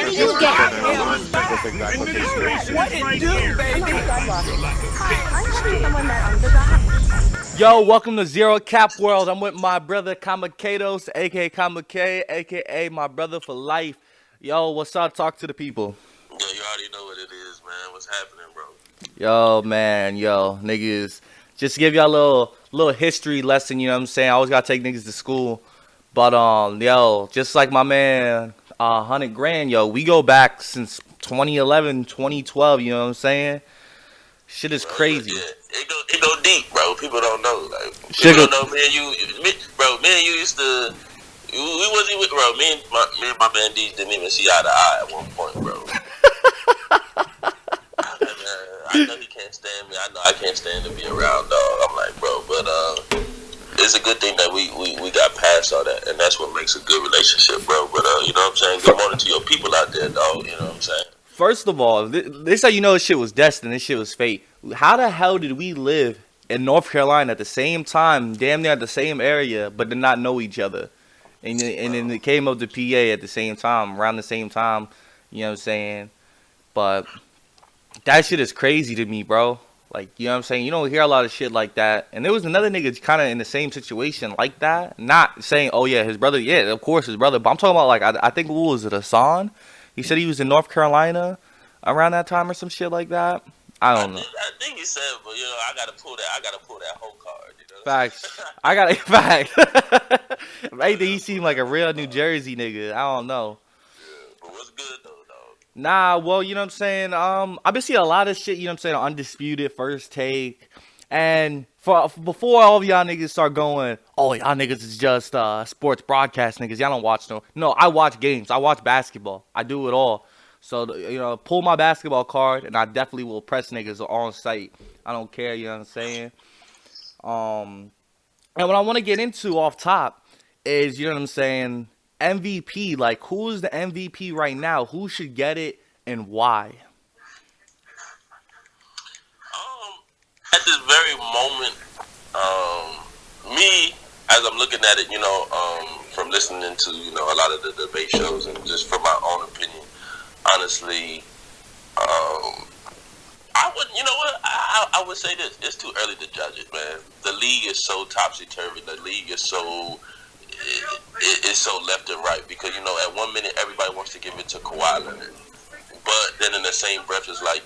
do you get? What it do, baby? Hi, I'm having someone that Yo, welcome to Zero Cap World. I'm with my brother Kamba, aka Kamba K, aka my brother for life. Yo, what's up? Talk to the people. Yeah, you already know what it is, man. What's happening, bro? Yo, man, yo, niggas. Just to give y'all a little history lesson, you know what I'm saying? I always gotta take niggas to school. But yo, just like my man, 100 grand, yo, we go back since 2011, 2012, you know what I'm saying? Shit is crazy. Yeah. It go deep, bro. People don't know. Like, people don't know, man. Me and you used to. We wasn't even, bro. Me and my man D didn't even see eye to eye at one point, bro. I know he can't stand me. I know I can't stand to be around, dog. I'm like, bro, but it's a good thing that we got past all that, and that's what makes a good relationship, bro. But you know what I'm saying? Good morning to your people out there, dog. You know what I'm saying? First of all, this how you know this shit was destined. This shit was fate. How the hell did we live in North Carolina at the same time, damn near at the same area, but did not know each other? And then it came up to PA at the same time, around the same time. You know what I'm saying? But that shit is crazy to me, bro. Like, you know what I'm saying? You don't hear a lot of shit like that. And there was another nigga kind of in the same situation like that. Not saying, oh, yeah, his brother. Yeah, of course, his brother. But I'm talking about, like, I think, what was it, Hassan? He said he was in North Carolina around that time or some shit like that. I don't know. I think he said, but, you know, I got to pull that whole card, you know? Facts. I got it. Fact. Maybe he seemed like a real New Jersey nigga. I don't know. Yeah, but what's good, though, dog? Nah, well, you know what I'm saying? I've been seeing a lot of shit, you know what I'm saying, on Undisputed, First Take. And before all of y'all niggas start going, oh, y'all niggas is just sports broadcast niggas. Y'all don't watch no, I watch games. I watch basketball. I do it all. So, you know, pull my basketball card, and I definitely will press niggas on site. I don't care, you know what I'm saying? And what I want to get into off top is, you know what I'm saying, MVP. Like, who is the MVP right now? Who should get it and why? At this very moment, me, as I'm looking at it, you know, from listening to, you know, a lot of the debate shows and just from my own opinion, honestly, I would, you know what, I would say this, it's too early to judge it, man. The league is so topsy-turvy, the league is so, it's so left and right, because, you know, at 1 minute, everybody wants to give it to Kawhi Leonard, but then in the same breath, it's like,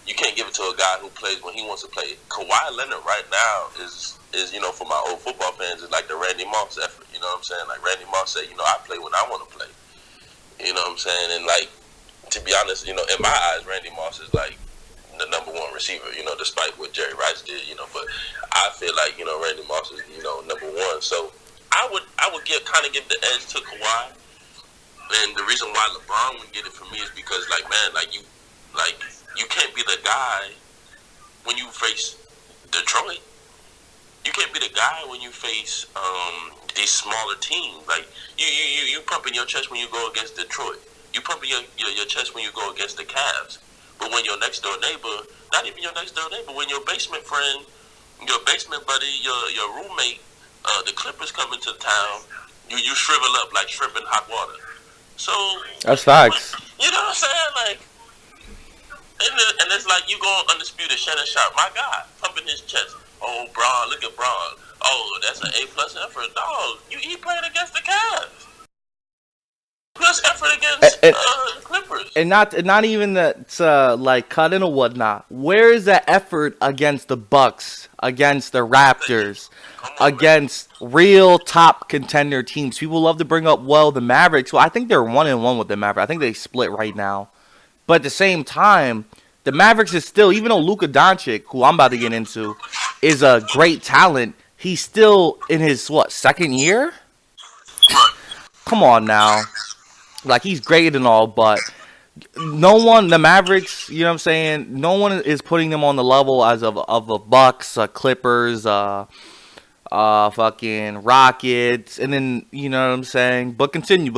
you can't give it to a guy who plays when he wants to play. Kawhi Leonard right now is you know, for my old football fans, is like the Randy Moss effort, you know what I'm saying? Like Randy Moss said, you know, I play when I want to play, you know what I'm saying? And like, to be honest, you know, in my eyes, Randy Moss is like the number one receiver, you know, despite what Jerry Rice did, you know, but I feel like, you know, Randy Moss is, you know, number one. So I would kind of give the edge to Kawhi. And the reason why LeBron would get it for me is because, like, man, you can't be the guy when you face Detroit. You can't be the guy when you face these smaller teams. Like, you pumping your chest when you go against Detroit. You pumping your chest when you go against the Cavs. But when your next door neighbor, not even your next door neighbor, when your basement friend, your basement buddy, your roommate, the Clippers come into town, you shrivel up like shrimp in hot water. So That's facts. You know what I'm saying? Like, and it's like you going undisputed, Shannon Sharp, my God, pumping his chest. Oh, Braun, look at Braun. Oh, that's an A+ effort. Dog, he played against the Cavs. Plus effort against the Clippers. And not even that like cutting or whatnot. Where is that effort against the Bucks, against the Raptors, against real top contender teams? People love to bring up, well, the Mavericks. Well, I think they're 1-1 with the Mavericks. I think they split right now. But at the same time, the Mavericks is still, even though Luka Doncic, who I'm about to get into, is a great talent, he's still in his, second year? Come on now. Like, he's great and all, but the Mavericks, you know what I'm saying, no one is putting them on the level as of the Bucks, Clippers, fucking Rockets, and then, you know what I'm saying, but continue.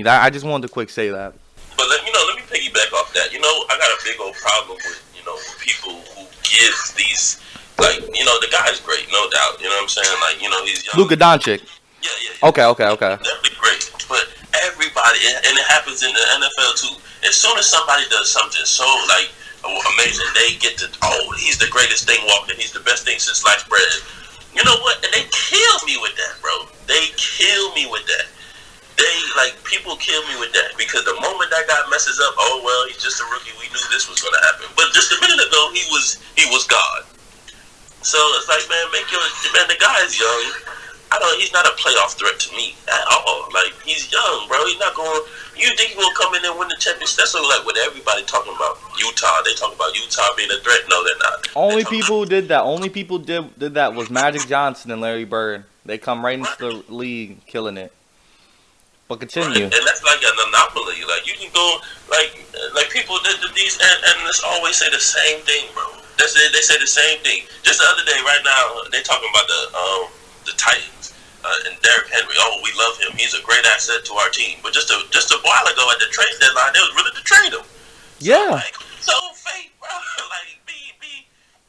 I just wanted to quick say that. But, let me piggyback off that. You know, I got a big old problem with, you know, people who give these, like, you know, the guy's great, no doubt, you know what I'm saying, like, you know, he's young. Luka Doncic. Yeah. Okay. Definitely great, but everybody, and it happens in the NFL too, it as soon as somebody does something so like amazing, they get to he's the greatest thing walking. He's the best thing since sliced bread. You know what? And they kill me with that, bro. They kill me with that. People kill me with that because the moment that guy messes up, oh well, he's just a rookie. We knew this was gonna happen. But just a minute ago, he was God. So it's like, man, the guy is young. He's not a playoff threat to me at all. Like, he's young, bro. He's not going. You think he's gonna come in and win the championship? That's like what everybody talking about. Utah. They talk about Utah being a threat. No, they're not. Only people who did that. Only people did that was Magic Johnson and Larry Bird. They come right into the league, killing it. But continue. And that's like an anomaly. Like, you can go like people did these and let's always say the same thing, bro. That's it. They say the same thing. Just the other day, right now, they talking about the Titans and Derrick Henry. Oh, we love him. He's a great asset to our team. But just a while ago at the trade deadline, they was really to trade him. Yeah. So fake, bro. Like,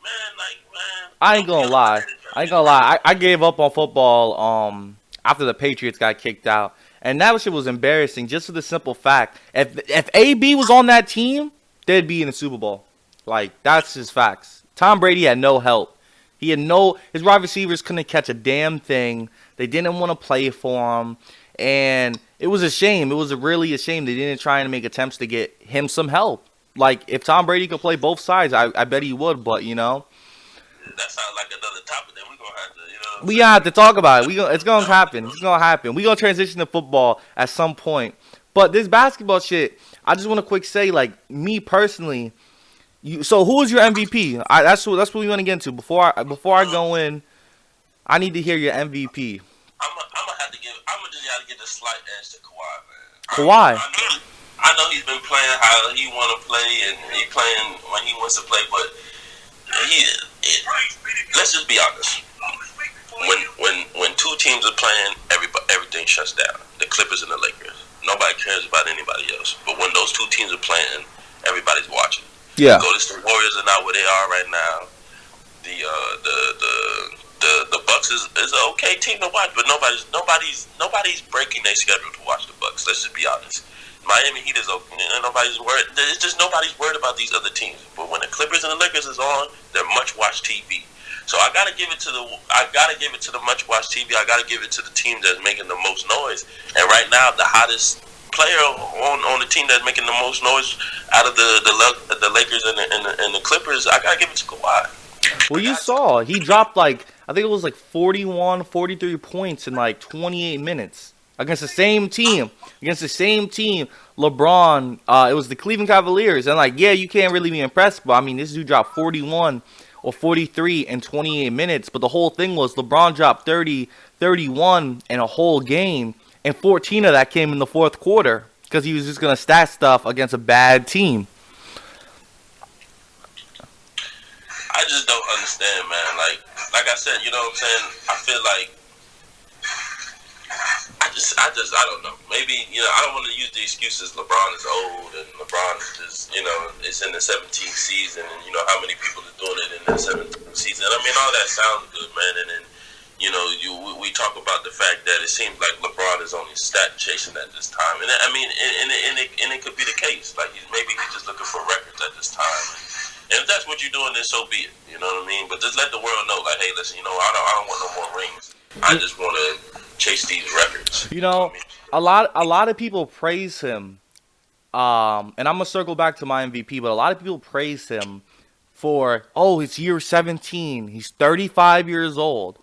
man. I ain't gonna lie. I gave up on football after the Patriots got kicked out. And that shit was embarrassing just for the simple fact. If AB was on that team, they'd be in the Super Bowl. Like, that's his facts. Tom Brady had no help. His wide receivers couldn't catch a damn thing. They didn't want to play for him. And it was a shame. It was really a shame they didn't try and make attempts to get him some help. Like, if Tom Brady could play both sides, I bet he would, but, you know. That sounds like another topic that we're going to have to, we have to talk about it. It's going to happen. It's going to happen. We're going to transition to football at some point. But this basketball shit, I just want to quick say, like, me personally, so who is your MVP? That's what we want to get into. Before I go in, I need to hear your MVP. I'm gonna just have to give a slight edge to Kawhi, man. Kawhi? I know he's been playing how he want to play, and he playing when he wants to play, but let's just be honest. When two teams are playing, everything shuts down. The Clippers and the Lakers. Nobody cares about anybody else. But when those two teams are playing, everybody's watching. Yeah. Golden State Warriors are not where they are right now. The Bucks is an okay team to watch, but nobody's breaking their schedule to watch the Bucks. Let's just be honest. Miami Heat is okay. Nobody's worried. It's just nobody's worried about these other teams. But when the Clippers and the Lakers is on, they're much watch TV. So I gotta give it to the much watch TV. I gotta give it to the team that's making the most noise. And right now, the hottest player on the team that's making the most noise out of the Lakers and the Clippers, I gotta give it to Kawhi. Well, you saw he dropped I think it was 41, 43 points in 28 minutes against the same team. LeBron, it was the Cleveland Cavaliers, and you can't really be impressed, but I mean, this dude dropped 41 or 43 in 28 minutes. But the whole thing was LeBron dropped 30, 31 in a whole game, and 14 of that came in the fourth quarter because he was just gonna stat stuff against a bad team. I just don't understand, man. Like I said, you know what I'm saying? I feel like I don't know. Maybe, I don't want to use the excuses LeBron is old and LeBron is just, it's in the 17th season and how many people are doing it in the 17th season. I mean, all that sounds good, man. And then, we talk about the fact that it seems like LeBron is only stat chasing at this time. And I mean, and it could be the case. Maybe he's just looking for records at this time. And if that's what you're doing, then so be it. You know what I mean? But just let the world know, hey, listen, I don't want no more rings. I just want to chase these records. A lot of people praise him. And I'm gonna circle back to my MVP, but a lot of people praise him for it's year 17. He's 35 years old.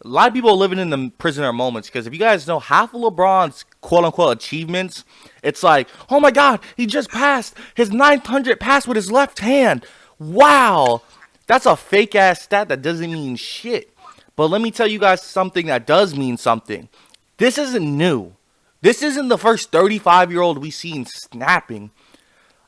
A lot of people are living in the prisoner moments because if you guys know half of LeBron's quote unquote achievements, it's like, oh my God, he just passed his 900 pass with his left hand. Wow, that's a fake ass stat that doesn't mean shit. But let me tell you guys something that does mean something. This isn't new. This isn't the first 35-year-old we've seen snapping.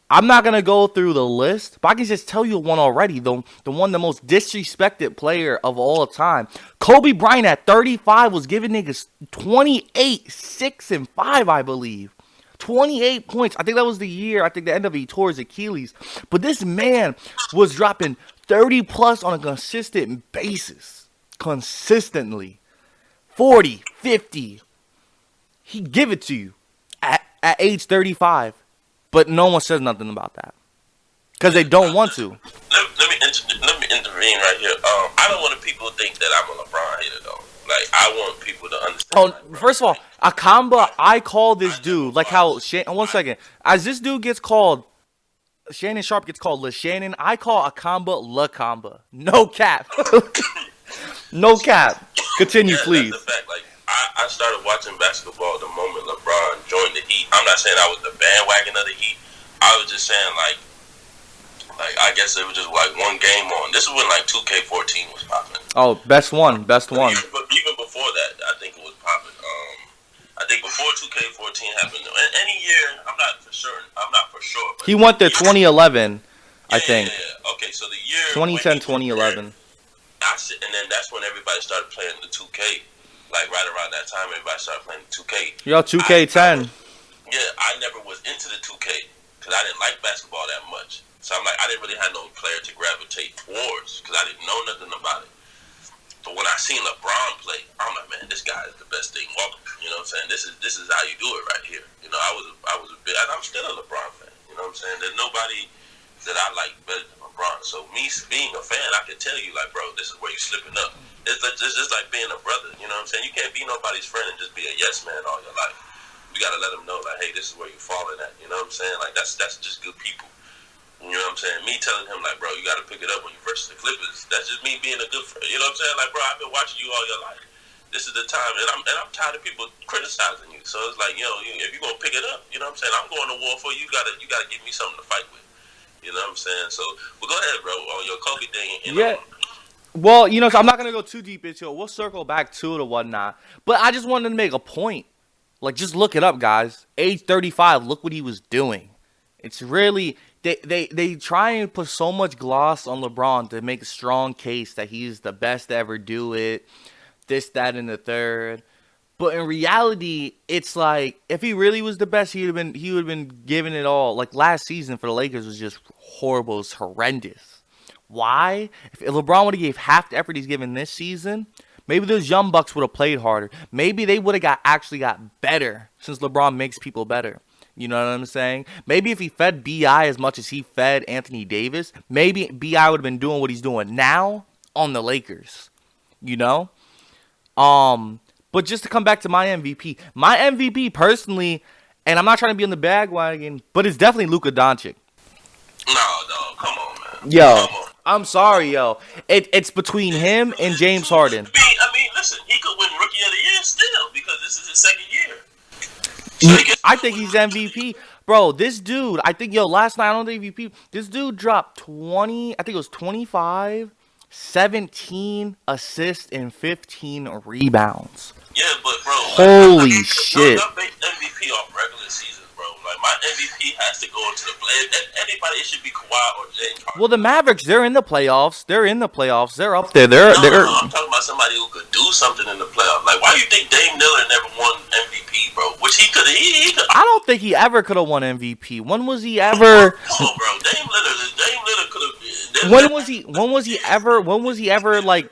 I'm not going to go through the list, but I can just tell you one already. The most disrespected player of all time. Kobe Bryant at 35 was giving niggas 28, 6, and 5, I believe. 28 points. I think that was the end of he tore his Achilles. But this man was dropping 30 plus on a consistent basis. Consistently. 40, 50. He'd give it to you at age 35. But no one says nothing about that because they don't want to. Let me intervene right here. I don't want people to think that I'm a LeBron hater though. Like I want people to understand. Oh, like, first of all, Kamba, I call this dude like how one second, as this dude gets called, Shannon Sharp gets called Le Shannon. I call Kamba Le Kamba. No cap. No cap. Continue, please. That's the fact. Like I started watching basketball the moment LeBron joined the Heat. I'm not saying I was the bandwagon of the Heat. I was just saying like I guess it was just like one game on. This is when like 2K14 was popping. Oh, best one. Even before that, I think it was popping. I think before 2K14 happened, any year, I'm not for sure. But he went there 2011, I think. Yeah. Okay, so the year 2010, 2011. And then that's when everybody started playing the 2K. Like right around that time, everybody started playing the 2K. Yo, 2K10. I never was into the 2K because I didn't like basketball that much. So I'm like, I didn't really have no player to gravitate towards because I didn't know nothing about it. But when I seen LeBron play, I'm like, man, this guy is the best thing walking. You know what I'm saying? This is how you do it right here. You know, I was a bit, and I'm still a LeBron fan. You know what I'm saying? There's nobody that I like better than LeBron. So me being a fan, I can tell you, like, bro, this is where you're slipping up. It's just like being a brother. You know what I'm saying? You can't be nobody's friend and just be a yes man all your life. You gotta let them know, like, hey, this is where you're falling at. You know what I'm saying? Like that's just good people. You know what I'm saying? Me telling him, like, bro, you got to pick it up when you versus the Clippers. That's just me being a good friend. You know what I'm saying? Like, bro, I've been watching you all your life. This is the time, and I'm tired of people criticizing you. So it's like, if you're going to pick it up, you know what I'm saying? I'm going to war for you. You gotta give me something to fight with. You know what I'm saying? So, well, go ahead, bro, on your Kobe thing. Yeah. Well, so I'm not going to go too deep into it. We'll circle back to it or whatnot. But I just wanted to make a point. Like, just look it up, guys. Age 35, look what he was doing. It's really... They try and put so much gloss on LeBron to make a strong case that he's the best to ever do it, this, that, and the third. But in reality, it's like if he really was the best, he would have been giving it all. Like last season for the Lakers was just horrible, it was horrendous. Why? If LeBron would have gave half the effort he's given this season, maybe those young bucks would have played harder. Maybe they would have actually got better since LeBron makes people better. You know what I'm saying? Maybe if he fed B.I. as much as he fed Anthony Davis, maybe B.I. would have been doing what he's doing now on the Lakers. You know? But just to come back to my MVP personally, and I'm not trying to be on the bandwagon, but it's definitely Luka Doncic. No, come on, man. Yo, I'm sorry, yo. It's between him and James Harden. I mean, listen, he could win Rookie of the Year still because this is his second year. I think he's MVP. Bro, this dude, last night on the MVP, this dude dropped 20, I think it was 25, 17 assists, and 15 rebounds. Yeah, but bro. Holy shit. Y'all make MVP off regular seasons, bro. Like, my MVP has to go into the play. Anybody, it should be Kawhi or James Harden. Well, the Mavericks, they're in the playoffs. They're up there. No, I'm talking about somebody who could do something in the playoffs. Like, why do you think Dame Lillard never won MVP, bro? Which he could have. I don't think he ever could have won MVP. When was he ever? Come on, bro. Dame Lillard could have. When was he ever like?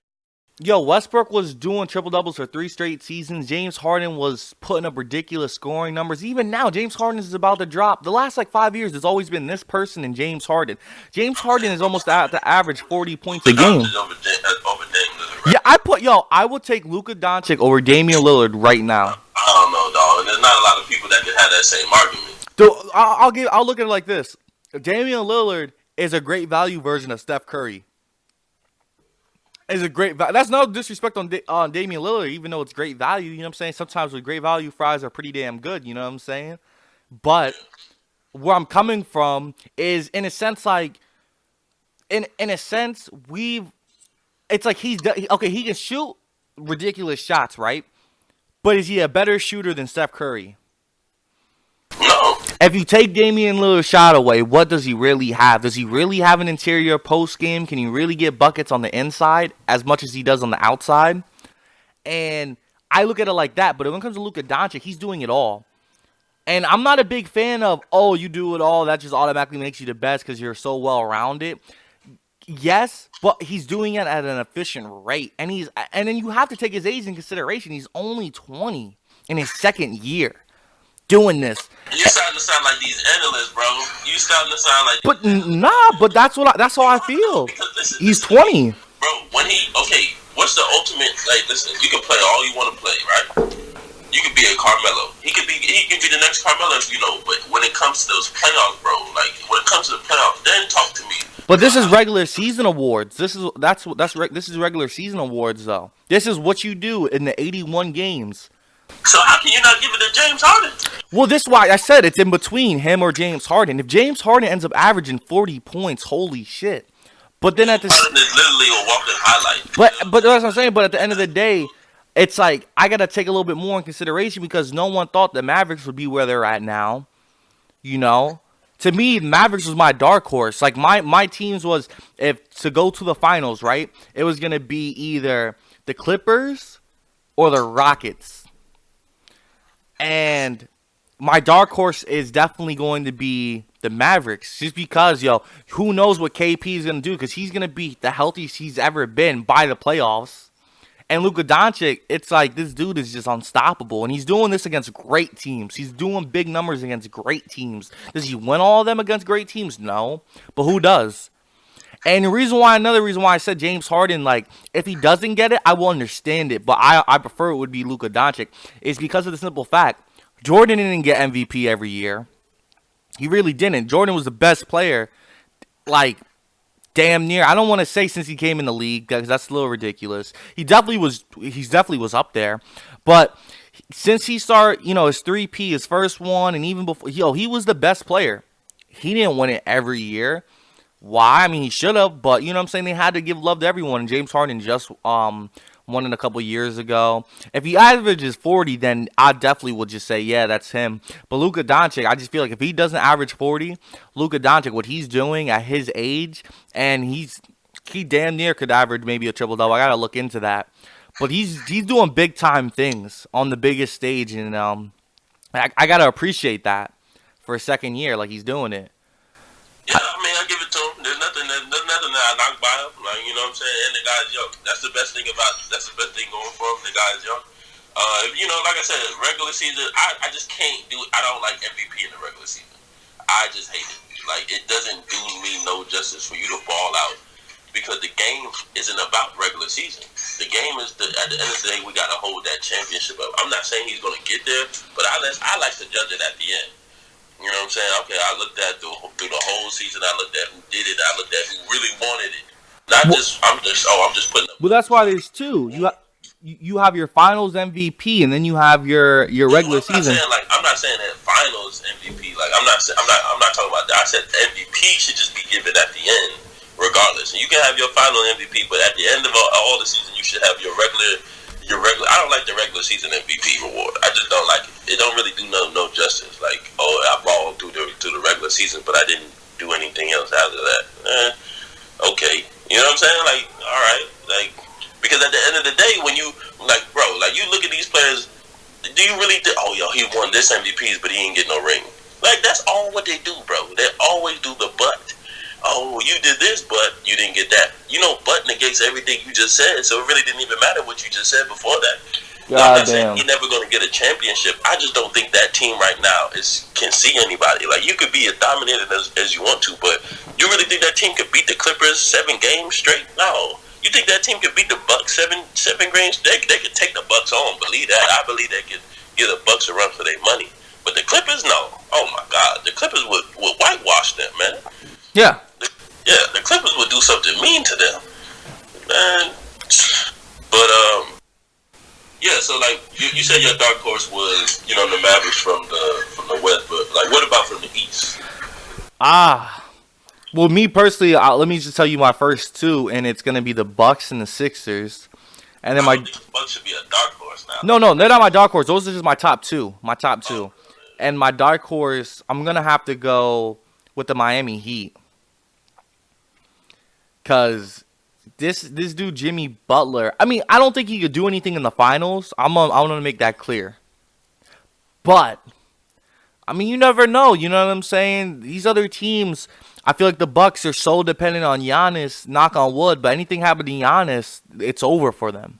Yo, Westbrook was doing triple doubles for 3 straight seasons. James Harden was putting up ridiculous scoring numbers. Even now, James Harden is about to drop. The last 5 years, there's always been this person and James Harden. James Harden is almost at the average 40 points a game. Yeah, I would take Luka Doncic over Damian Lillard right now. I don't know, dog. There's not a lot of people that can have that same argument. Dude, I'll look at it like this. Damian Lillard is a great value version of Steph Curry. Is a great value. That's no disrespect on Damian Lillard, even though it's great value. You know what I'm saying? Sometimes with great value, fries are pretty damn good. You know what I'm saying? But where I'm coming from is, in a sense, like, it's like he can shoot ridiculous shots, right? But is he a better shooter than Steph Curry? No. If you take Damian Lillard's shot away, what does he really have? Does he really have an interior post game? Can he really get buckets on the inside as much as he does on the outside? And I look at it like that. But when it comes to Luka Doncic, he's doing it all. And I'm not a big fan of, you do it all, that just automatically makes you the best because you're so well-rounded. Yes, but he's doing it at an efficient rate. And then you have to take his age in consideration. He's only 20 in his second year. doing this. You starting to sound like these analysts, bro. You starting to sound like. But but that's how I feel. Because listen, He's 20. Bro, what's the ultimate? Like, listen, you can play all you want to play, right? You could be a Carmelo. He could be the next Carmelo, But when it comes to those playoffs, bro, like when it comes to the playoffs, then talk to me. But this is regular season awards. This is regular season awards though. This is what you do in the 81 games. So how can you not give it to James Harden? Well, this is why I said it's in between him or James Harden. If James Harden ends up averaging 40 points, holy shit. But then at the Harden is literally a walking highlight. But that's what I'm saying. But at the end of the day, it's like I gotta take a little bit more in consideration because no one thought the Mavericks would be where they're at now. To me, Mavericks was my dark horse. Like my teams was if to go to the finals, right? It was gonna be either the Clippers or the Rockets. And my dark horse is definitely going to be the Mavericks. Just because, who knows what KP is going to do. Because he's going to be the healthiest he's ever been by the playoffs. And Luka Doncic, it's like this dude is just unstoppable. And he's doing this against great teams. He's doing big numbers against great teams. Does he win all of them against great teams? No. But who does? And another reason why I said James Harden, like, if he doesn't get it, I will understand it. But I prefer it would be Luka Doncic. Is because of the simple fact, Jordan didn't get MVP every year. He really didn't. Jordan was the best player, like, damn near. I don't want to say since he came in the league, because that's a little ridiculous. He definitely was up there. But since he started, his 3P, his first one, and even before, he was the best player. He didn't win it every year. Why? I mean, he should have, but you know what I'm saying? They had to give love to everyone. And James Harden just won it a couple years ago. If he averages 40, then I definitely would just say, yeah, that's him. But Luka Doncic, I just feel like if he doesn't average 40, Luka Doncic, what he's doing at his age, and he damn near could average maybe a triple-double. I got to look into that. But he's doing big-time things on the biggest stage, and I got to appreciate that for a second year, like he's doing it. Yeah, I mean, I give it to him. There's nothing that I knock by him. Like, you know what I'm saying? And the guy's young. That's the best thing going for him. The guy's young. Like I said, regular season, I just can't do it. I don't like MVP in the regular season. I just hate it. Like, it doesn't do me no justice for you to ball out because the game isn't about regular season. The game is, at the end of the day, we got to hold that championship up. I'm not saying he's going to get there, but I like to judge it at the end. You know what I'm saying? Okay, I looked at through the whole season. I looked at who did it. I looked at who really wanted it. I'm just putting up. Well, that's why there's two. You have your finals MVP, and then you have your regular season. I'm not saying that finals MVP. Like I'm not talking about that. I said MVP should just be given at the end, regardless. And you can have your final MVP, but at the end of all the season, you should have your regular. I don't like the regular season MVP reward. I just don't like it. It don't really do no justice. Like, I balled through the regular season, but I didn't do anything else after that. Okay, you know what I'm saying? Like, all right, like because at the end of the day, when you you look at these players, do you really think, he won this MVPs, but he didn't get no ring? Like, that's all what they do, bro. They always do the but. Oh, you did this, but you didn't get that. But negates everything you just said, so it really didn't even matter what you just said before that. I'm not saying you're never going to get a championship. I just don't think that team right now can see anybody. Like, you could be as dominant as you want to, but you really think that team could beat the Clippers 7 games straight? No. You think that team could beat the Bucks 7 games? They could take the Bucks on. Believe that. I believe they could give the Bucks a run for their money. But the Clippers, no. Oh my God, the Clippers would whitewash them, man. Yeah. The Clippers would do something mean to them, man. But yeah. So like you said, your dark horse was the Mavericks from the West, but like what about from the East? Well, me personally, let me just tell you my first two, and it's gonna be the Bucks and the Sixers, and then I think the Bucks should be a dark horse now. No, they're not my dark horse. Those are just my top two. And my dark horse, I'm gonna have to go with the Miami Heat. Because this dude, Jimmy Butler, I mean, I don't think he could do anything in the finals. I want to make that clear. But, I mean, you never know. You know what I'm saying? These other teams, I feel like the Bucks are so dependent on Giannis, knock on wood, but anything happen to Giannis, it's over for them.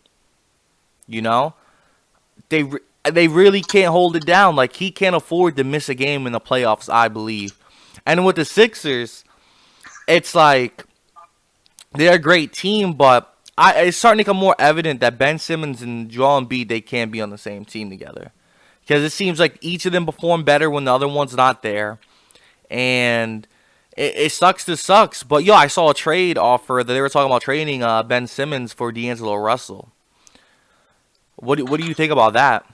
they really can't hold it down. Like, he can't afford to miss a game in the playoffs, I believe. And with the Sixers, it's like they're a great team, but it's starting to become more evident that Ben Simmons and Joel Embiid, they can't be on the same team together. Because it seems like each of them perform better when the other one's not there. And it sucks to sucks. But, yo, I saw a trade offer that they were talking about trading Ben Simmons for D'Angelo Russell. What do you think about that?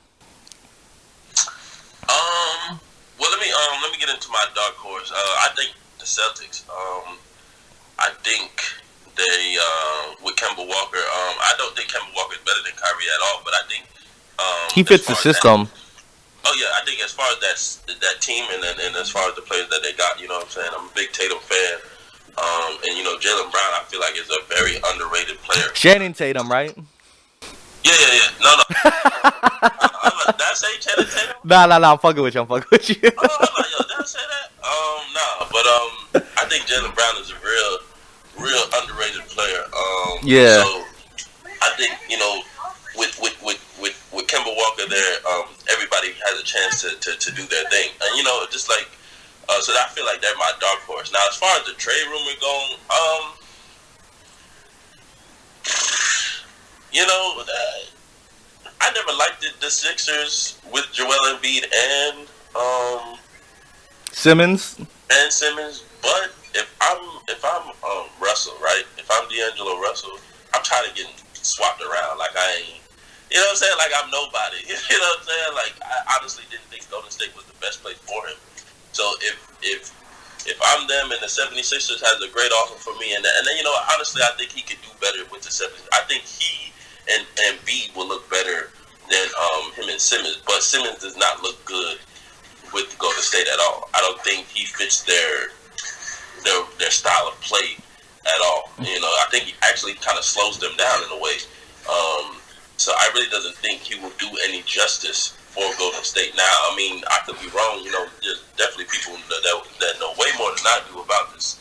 Well, let me get into my dark horse. I think the Celtics. I think they with Kemba Walker. I don't think Kemba Walker is better than Kyrie at all, but I think he fits the system. I think as far as that team and as far as the players that they got, you know what I'm saying. I'm a big Tatum fan, and you know Jaylen Brown. I feel like is a very underrated player. Shannon Tatum, right? Yeah. No. Did I say Channing Tatum? Nah. I'm fucking with you. Oh, did I say that? Nah. But I think Jaylen Brown is a real underrated player. Yeah. So I think you know with Kemba Walker there, everybody has a chance to do their thing, and you know just like so I feel like they're my dark horse. Now as far as the trade rumor going, you know. I never liked the Sixers with Joel Embiid and Simmons. But if I'm Russell, right? If I'm D'Angelo Russell, I'm tired of getting swapped around. Like I ain't, you know what I'm saying? Like I'm nobody. You know what I'm saying? Like I honestly didn't think Golden State was the best place for him. So if I'm them and the 76ers has a great offer for me, and then you know honestly I think he could do better with the 76ers. I think he and B will look better than him and Simmons, but Simmons does not look good with Golden State at all. I don't think he fits their style of play at all. You know, I think he actually kind of slows them down in a way. So I really doesn't think he will do any justice for Golden State. Now, I mean, I could be wrong. You know, there's definitely people that know way more than I do about this.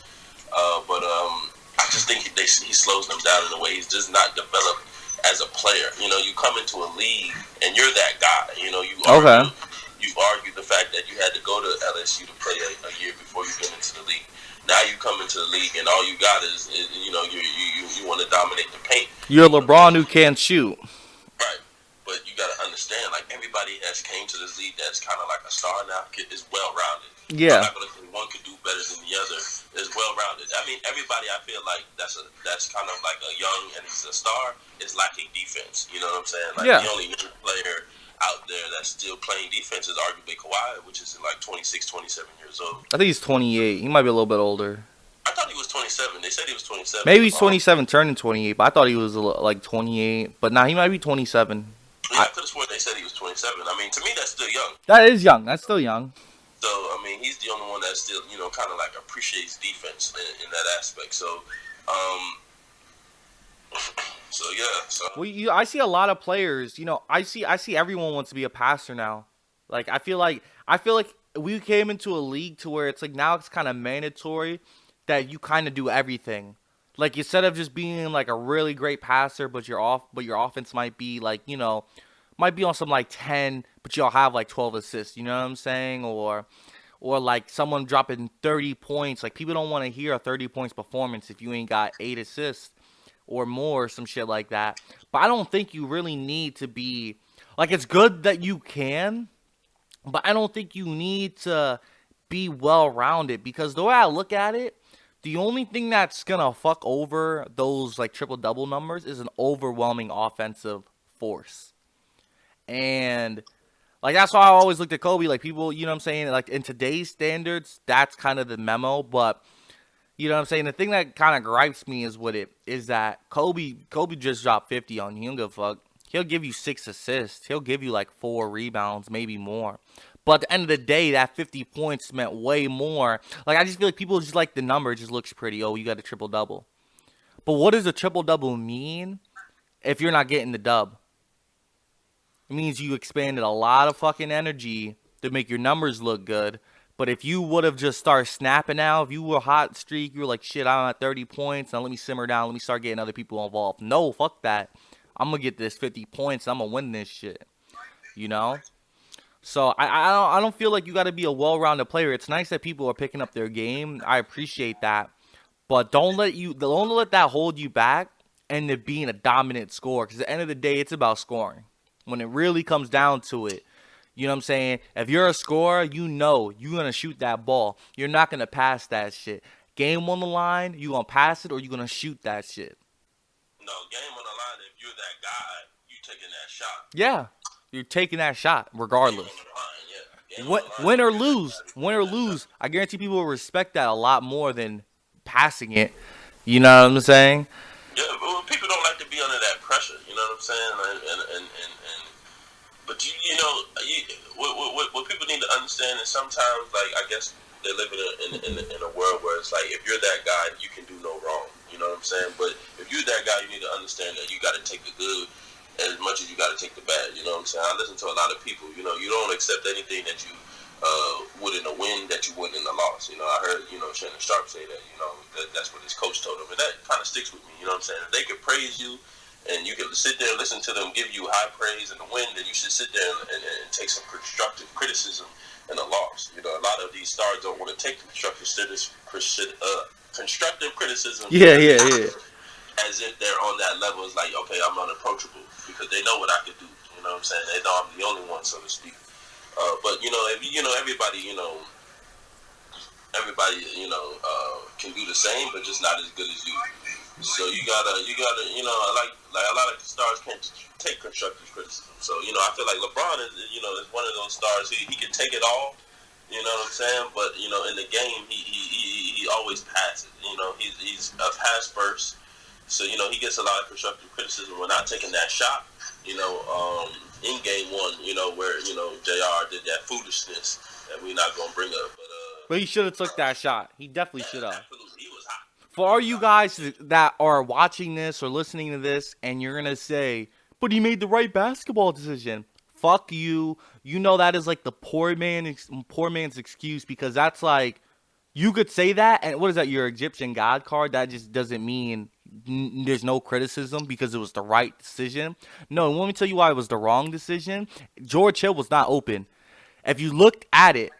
But I just think he slows them down in a way. He's just not developed as a player. You know, you come into a league and you're that guy. You know, you argue the fact that you had to go to LSU to play a year before you get into the league. Now you come into the league and all you got is you know, you want to dominate the paint. You're LeBron who can't shoot. Right. But you got to understand, like, everybody has came to this league that's kind of like a star now. Is well-rounded. Yeah. I'm not going to say one could do better than the other. Is well-rounded. I mean, everybody I feel like that's kind of like a young and he's a star is lacking defense. You know what I'm saying? Like, the only young player out there that's still playing defense is arguably Kawhi, which is like 26, 27 years old. I think he's 28. He might be a little bit older. I thought he was 27. They said he was 27. Maybe he's 27, turning 28, but I thought he was like 28. But nah, he might be 27. Yeah, I could have sworn they said he was 27. I mean, to me, that's still young. That is young. That's still young. So, I mean, he's the only one that still, you know, kind of like appreciates defense in that aspect. So, yeah. So. Well, I see a lot of players. You know, I see everyone wants to be a passer now. Like I feel like we came into a league to where it's like now it's kind of mandatory that you kind of do everything. Like instead of just being like a really great passer, but your offense might be like, you know, might be on some like 10, but you'll have like 12 assists. You know what I'm saying? Or like someone dropping 30 points. Like people don't want to hear a 30 points performance if you ain't got 8 assists or more, or some shit like that. But I don't think you really need to be like, it's good that you can, but I don't think you need to be well-rounded, because the way I look at it, the only thing that's gonna fuck over those like triple-double numbers is an overwhelming offensive force. And like that's why I always looked at Kobe. Like people, you know what I'm saying? Like in today's standards, that's kind of the memo. But you know what I'm saying? The thing that kind of gripes me is that Kobe just dropped 50 on you. He don't give a fuck. He'll give you 6 assists. He'll give you like 4 rebounds, maybe more. But at the end of the day, that 50 points meant way more. Like, I just feel like people just like the number. It just looks pretty. Oh, you got a triple-double. But what does a triple-double mean if you're not getting the dub? It means you expanded a lot of fucking energy to make your numbers look good. But if you would have just started snapping out, if you were a hot streak, you were like, shit, I'm at 30 points. Now let me simmer down. Let me start getting other people involved. No, fuck that. I'm going to get this 50 points. I'm going to win this shit. you know. So I don't feel like you got to be a well-rounded player. It's nice that people are picking up their game. I appreciate that, but don't let that hold you back into being a dominant scorer. Because at the end of the day, it's about scoring. When it really comes down to it, you know what I'm saying? If you're a scorer, you know you're gonna shoot that ball. You're not gonna pass that shit. Game on the line, you gonna pass it or you gonna shoot that shit. No, game on the line. If you're that guy, you taking that shot. Yeah, you're taking that shot Game regardless. on the line, yeah. Game Win, on the line. win or If you're that lose, guy, you win or taking that shot. lose. I guarantee people will respect that a lot more than passing it. You know what I'm saying? Yeah, but people don't like to be under that pressure. You know what I'm saying? And but what people need to understand is sometimes, like, I guess they live in a world where it's like, if you're that guy, you can do no wrong. You know what I'm saying? But if you're that guy, you need to understand that you got to take the good as much as you got to take the bad. You know what I'm saying? I listen to a lot of people. You know, you don't accept anything that you would in a win that you wouldn't in a loss. You know, I heard, Shannon Sharp say that. You know, that's what his coach told him, and that kind of sticks with me. You know what I'm saying? If they could praise you, and you can sit there and listen to them give you high praise in the win, then you should sit there and take some constructive criticism in a loss. You know, a lot of these stars don't want to take constructive criticism. Yeah. As if they're on that level. It's like, okay, I'm unapproachable because they know what I can do. You know what I'm saying? They know I'm the only one, so to speak. But everybody can do the same, but just not as good as you. So you gotta, like a lot of stars can't take constructive criticism. So I feel like LeBron is one of those stars. He can take it all. You know what I'm saying? But in the game, he always passes. He's a pass first. So he gets a lot of constructive criticism for not taking that shot. In game one, where JR did that foolishness that we're not gonna bring up. But he should have took that shot. He definitely should have. Absolutely, he was hot. For all you guys that are watching this or listening to this, and you're gonna say, "But he made the right basketball decision." Fuck you. You know that is like the poor man's excuse, because that's like, you could say that, and what is that? Your Egyptian God card? That just doesn't mean there's no criticism because it was the right decision. No, let me tell you why it was the wrong decision. George Hill was not open. If you looked at it,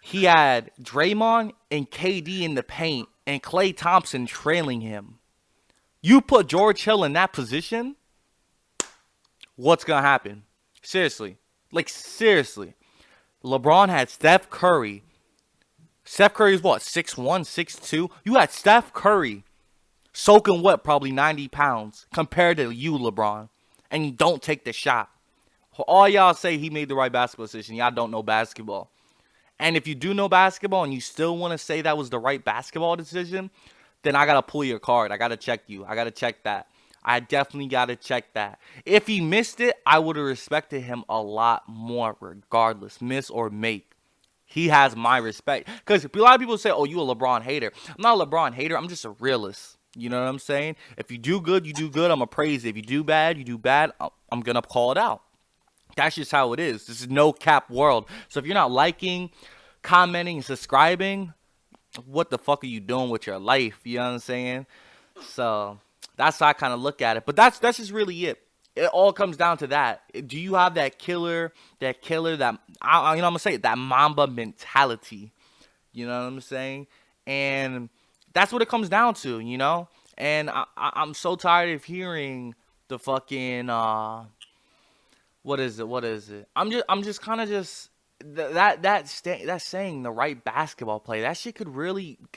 he had Draymond and KD in the paint and Klay Thompson trailing him. You put George Hill in that position, what's going to happen? Seriously. Seriously. LeBron had Steph Curry. Steph Curry is what, 6'1", 6'2"? You had Steph Curry soaking wet, probably 90 pounds, compared to you, LeBron. And you don't take the shot. All y'all say he made the right basketball decision. Y'all don't know basketball. And if you do know basketball and you still want to say that was the right basketball decision, then I got to pull your card. I got to check you. I got to check that. I definitely got to check that. If he missed it, I would have respected him a lot more regardless, miss or make. He has my respect. Because a lot of people say, oh, you a LeBron hater. I'm not a LeBron hater. I'm just a realist. You know what I'm saying? If you do good, you do good. I'm going to praise it. If you do bad, you do bad. I'm going to call it out. That's just how it is. This is no cap world. So if you're not liking, commenting, and subscribing, what the fuck are you doing with your life? You know what I'm saying? So that's how I kind of look at it. But that's just really it. It all comes down to that. Do you have that killer, that I'm going to say it, that Mamba mentality? You know what I'm saying? And that's what it comes down to, And I'm so tired of hearing the fucking, what is it? I'm just kind of that saying the right basketball play. That shit could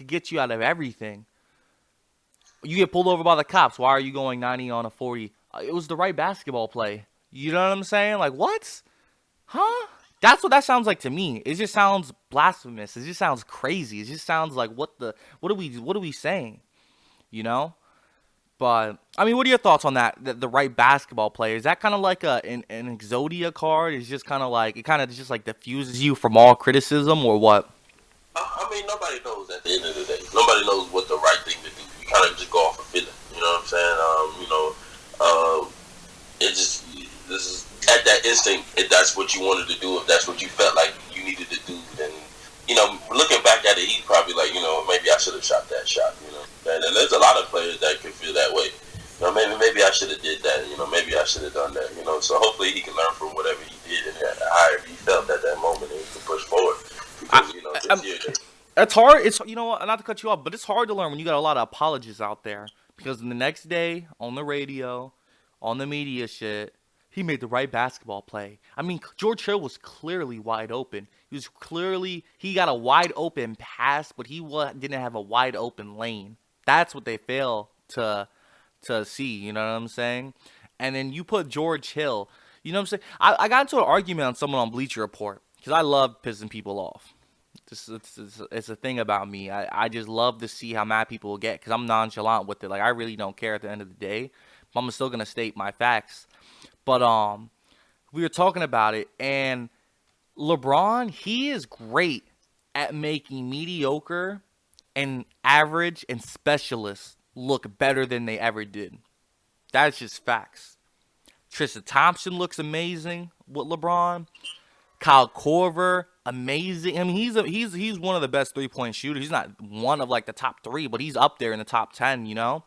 get you out of everything. You get pulled over by the cops. Why are you going 90 on a 40? It was the right basketball play. You know what I'm saying? Like, what? Huh? That's what that sounds like to me. It just sounds blasphemous. It just sounds crazy. It just sounds like what are we saying? But I mean, what are your thoughts on that? The right basketball play, is that kind of like an Exodia card? It's just kind of like, it kind of just like diffuses you from all criticism, or what? I mean, nobody knows at the end of the day. Nobody knows what the right thing to do. You kind of just go off a feeling. You know what I'm saying? This is at that instinct. If that's what you wanted to do, if that's what you felt like you needed to do, then looking back at it, he's probably like, maybe I should have shot that shot. And there's a lot of players that could feel that way. Maybe I should have did that. Maybe I should have done that. So hopefully he can learn from whatever he did and That's hard. It's you know what, not to cut you off, but it's hard to learn when you got a lot of apologists out there because the next day on the radio, on the media shit, he made the right basketball play. I mean, George Hill was clearly wide open. He got a wide open pass, but didn't have a wide open lane. That's what they fail to see. You know what I'm saying? And then you put George Hill. You know what I'm saying? I got into an argument on someone on Bleacher Report because I love pissing people off. It's a thing about me. I just love to see how mad people will get because I'm nonchalant with it. Like, I really don't care at the end of the day. But I'm still going to state my facts. But we were talking about it, and LeBron, he is great at making mediocre and average and specialists look better than they ever did. That's just facts. Tristan Thompson looks amazing with LeBron. Kyle Korver, amazing. I mean, he's one of the best 3-point shooters. He's not one of like the top 3, but he's up there in the top 10, you know?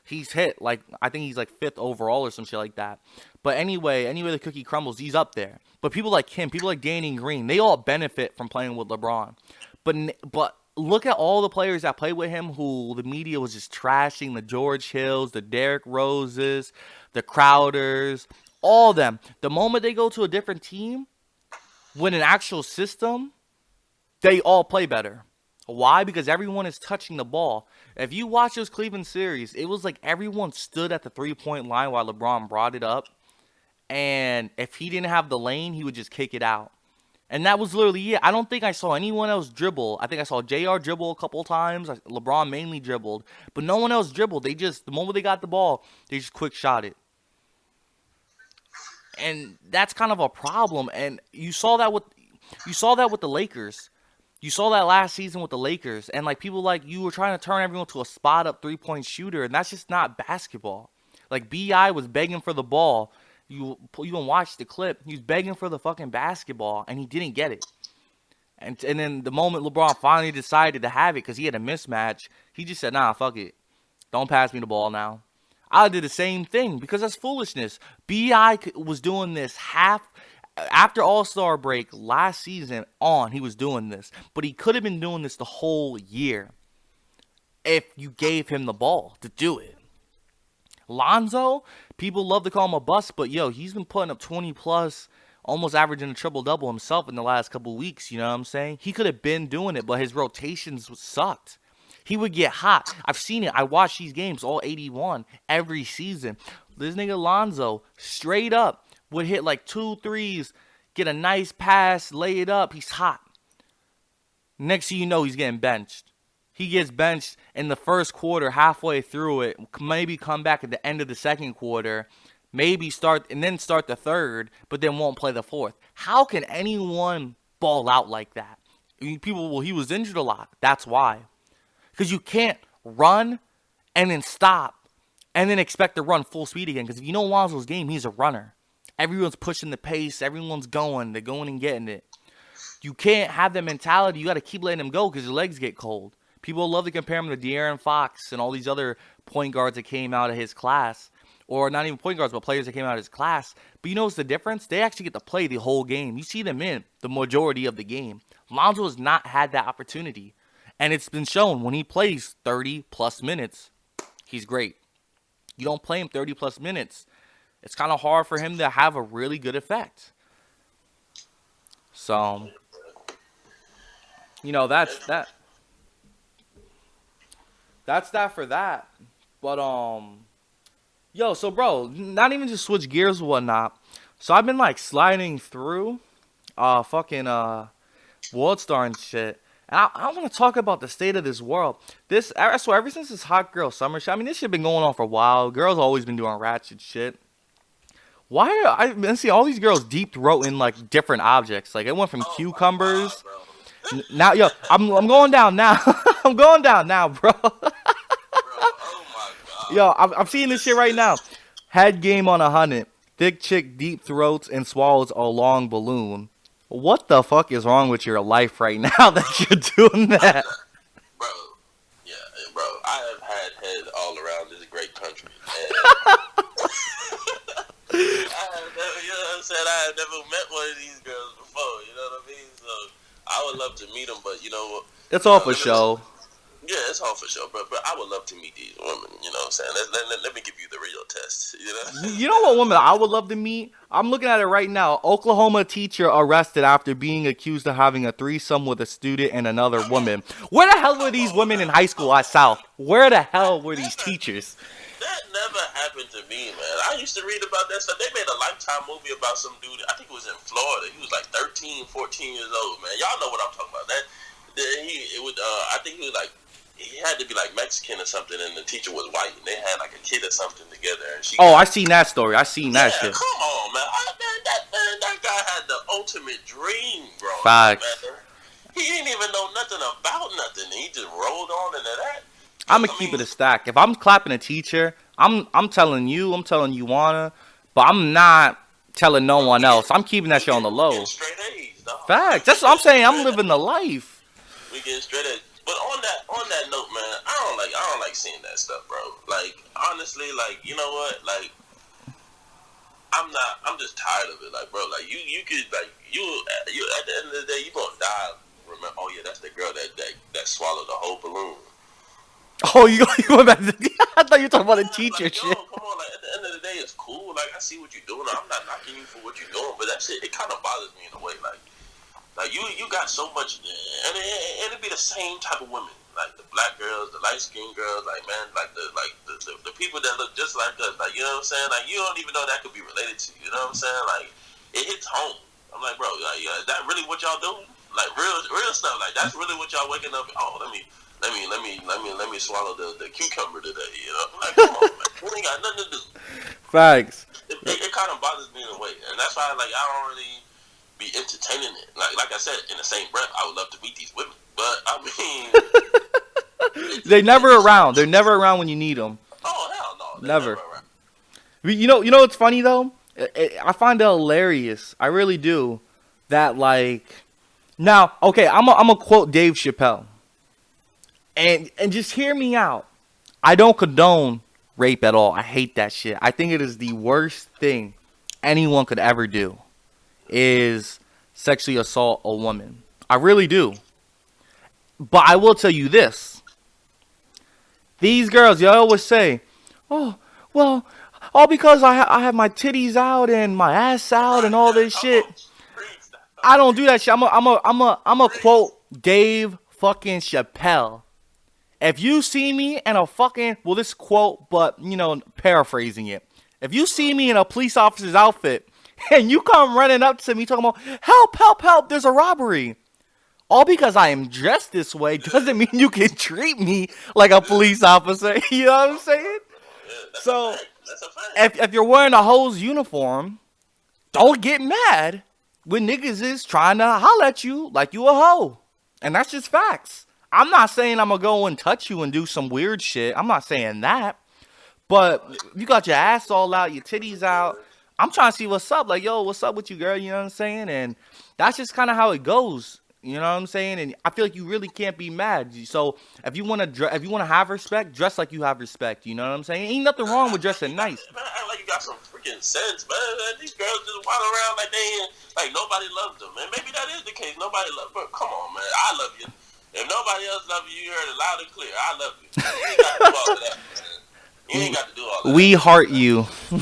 He's hit like I think he's like 5th overall or some shit like that. But anyway the cookie crumbles, he's up there. But people like him, people like Danny Green, they all benefit from playing with LeBron. But look at all the players that play with him who the media was just trashing, the George Hills, the Derrick Roses, the Crowders, all them. The moment they go to a different team, with an actual system, they all play better. Why? Because everyone is touching the ball. If you watch those Cleveland series, it was like everyone stood at the 3-point line while LeBron brought it up. And if he didn't have the lane, he would just kick it out. And that was literally it. I don't think I saw anyone else dribble. I think I saw JR dribble a couple times. LeBron mainly dribbled. But no one else dribbled. The moment they got the ball, they just quick shot it. And that's kind of a problem. And you saw that with the Lakers. You saw that last season with the Lakers. And like people like you were trying to turn everyone to a spot up 3-point shooter, and that's just not basketball. Like BI was begging for the ball. You can watch the clip. He was begging for the fucking basketball, and he didn't get it. And then the moment LeBron finally decided to have it because he had a mismatch, he just said, "Nah, fuck it. Don't pass me the ball now." I did the same thing because that's foolishness. B.I. was doing this after All-Star break last season on. He was doing this. But he could have been doing this the whole year if you gave him the ball to do it. Lonzo, people love to call him a bust, but yo, he's been putting up 20+, almost averaging a triple-double himself in the last couple weeks, you know what I'm saying? He could have been doing it, but his rotations sucked. He would get hot. I've seen it. I watch these games, all 81, every season. This nigga Lonzo, straight up, would hit like 2 threes, get a nice pass, lay it up. He's hot. Next thing you know, he's getting benched. He gets benched in the first quarter, halfway through it, maybe come back at the end of the second quarter, maybe start the third, but then won't play the fourth. How can anyone ball out like that? I mean, he was injured a lot. That's why. Because you can't run and then stop and then expect to run full speed again. Because if you know Lonzo's game, he's a runner. Everyone's pushing the pace. Everyone's going. They're going and getting it. You can't have that mentality. You got to keep letting him go because your legs get cold. People love to compare him to De'Aaron Fox and all these other point guards that came out of his class. Or not even point guards, but players that came out of his class. But you know what's the difference? They actually get to play the whole game. You see them in the majority of the game. Lonzo has not had that opportunity. And it's been shown when he plays 30+ minutes, he's great. You don't play him 30+ minutes, it's kind of hard for him to have a really good effect. So, you know, that's that. That's that for that. But, yo, so, bro, not even just switch gears or whatnot. So, I've been, like, sliding through WorldStar and shit. And I want to talk about the state of this world. I swear, ever since this hot girl summer shit, I mean, this shit been going on for a while. Girls always been doing ratchet shit. Why are I've been seeing all these girls deep throating like different objects? Like it went from cucumbers. Now, yo, I'm going down now. I'm going down now, bro. Oh my god. Yo, I'm seeing this shit right now. Head game on 100. Thick chick deep throats and swallows a long balloon. What the fuck is wrong with your life right now that you're doing that? Bro, yeah, bro, I have had head all around this great country. And I have never, you know what I'm saying? I have never met one of these girls before, you know what I mean? So I would love to meet them, but you know, It's all for show. Yeah, it's all for sure, but I would love to meet these women. You know what I'm saying? Let me give you the real test. You know. You know what woman I would love to meet? I'm looking at it right now. Oklahoma teacher arrested after being accused of having a threesome with a student and another woman. Where the hell were these women in high school at South? Where the hell were these teachers? That never happened to me, man. I used to read about that stuff. They made a Lifetime movie about some dude. I think it was in Florida. He was like 13, 14 years old, man. Y'all know what I'm talking about. I think he was like, he had to be like Mexican or something, and the teacher was white, and they had like a kid or something together. And I seen that story. I seen that shit. Come on, man. That guy had the ultimate dream, bro. Facts. Man. He didn't even know nothing about nothing. He just rolled on into that. I'm gonna keep it a stack. If I'm clapping a teacher, I'm telling you wanna, but I'm not telling no one else. I'm keeping that shit on the low. Straight A's, dog. Facts. That's what I'm saying. I'm living the life. We getting straight A's. But on that note, man, I don't like seeing that stuff, bro. Like, honestly, like, you know what? Like, I'm just tired of it. Like, bro, like, you could, like, you at the end of the day, you gonna die. Remember, oh yeah, that's the girl that swallowed the whole balloon. Oh, you going back to I thought you were talking about a teacher like, shit. Come on, like, at the end of the day, it's cool. Like, I see what you're doing. I'm not knocking you for what you're doing, but that shit, it kind of bothers me in a way. Like you got so much, and it'd be the same type of women, like the black girls, the light skinned girls, like man, like the people that look just like us, like you know what I'm saying, like you don't even know that could be related to you, you know what I'm saying, like it hits home. I'm like, bro, like, is that really what y'all doing? Like real stuff, like that's really what y'all waking up? Oh, let me swallow the cucumber today, you know? Like, come on, man, we ain't got nothing to do. Facts. It kind of bothers me in a way, and that's why like I don't really be entertaining it. Like I said, in the same breath, I would love to meet these women, but I mean, they're never around. They're never around when you need them. Oh hell no, never around. You know what's funny though? I find it hilarious. I really do. That like, now, okay, I'm a quote Dave Chappelle, and just hear me out. I don't condone rape at all. I hate that shit. I think it is the worst thing anyone could ever do. Is sexually assault a woman. I really do. But I will tell you this. These girls, y'all always say, oh, well, all because I have my titties out and my ass out and all this shit. I don't do that shit. I'm a quote Dave fucking Chappelle. If you see me in a fucking, well, this quote, but, you know, paraphrasing it. If you see me in a police officer's outfit, and you come running up to me talking about, help, help, help, there's a robbery. All because I am dressed this way doesn't mean you can treat me like a police officer. You know what I'm saying? So, if you're wearing a hoe's uniform, don't get mad when niggas is trying to holler at you like you a hoe. And that's just facts. I'm not saying I'm going to go and touch you and do some weird shit. I'm not saying that. But you got your ass all out, your titties out. I'm trying to see what's up. Like, yo, what's up with you, girl? You know what I'm saying? And that's just kind of how it goes. You know what I'm saying? And I feel like you really can't be mad. So if you want to have respect, dress like you have respect. You know what I'm saying? Ain't nothing wrong with dressing nice. Man, I like you got some freaking sense, man. These girls just waddle around like they ain't, like nobody loves them. And maybe that is the case. Nobody loves them. But come on, man. I love you. If nobody else loves you, you heard it loud and clear. I love you. You ain't got to do all of that, man. You ain't got to do all of that. We heart you. Yeah,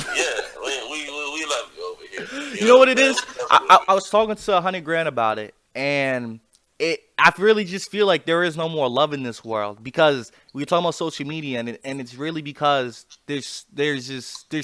we love you over here. You know what it is? I was talking to 100 grand about it, and I really just feel like there is no more love in this world because we're talking about social media, and it's really because there's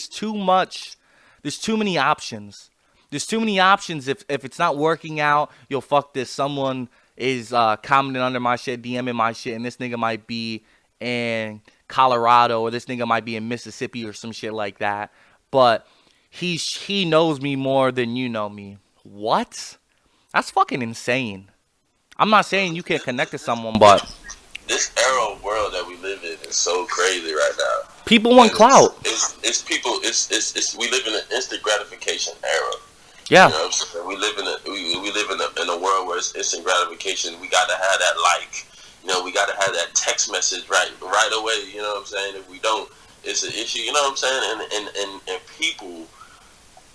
too many options. There's too many options. If it's not working out, you'll fuck this. Someone is commenting under my shit, DMing my shit, and this nigga might be in Colorado or this nigga might be in Mississippi or some shit like that. But he knows me more than you know me. What? That's fucking insane. I'm not saying you can't connect to someone, but this era of world that we live in is so crazy right now. People want clout. It's people. It's we live in an instant gratification era. Yeah. You know what I'm saying? We live in a world where it's instant gratification. We gotta have that like. You know, we gotta have that text message right away. You know what I'm saying? If we don't, it's an issue. You know what I'm saying? And people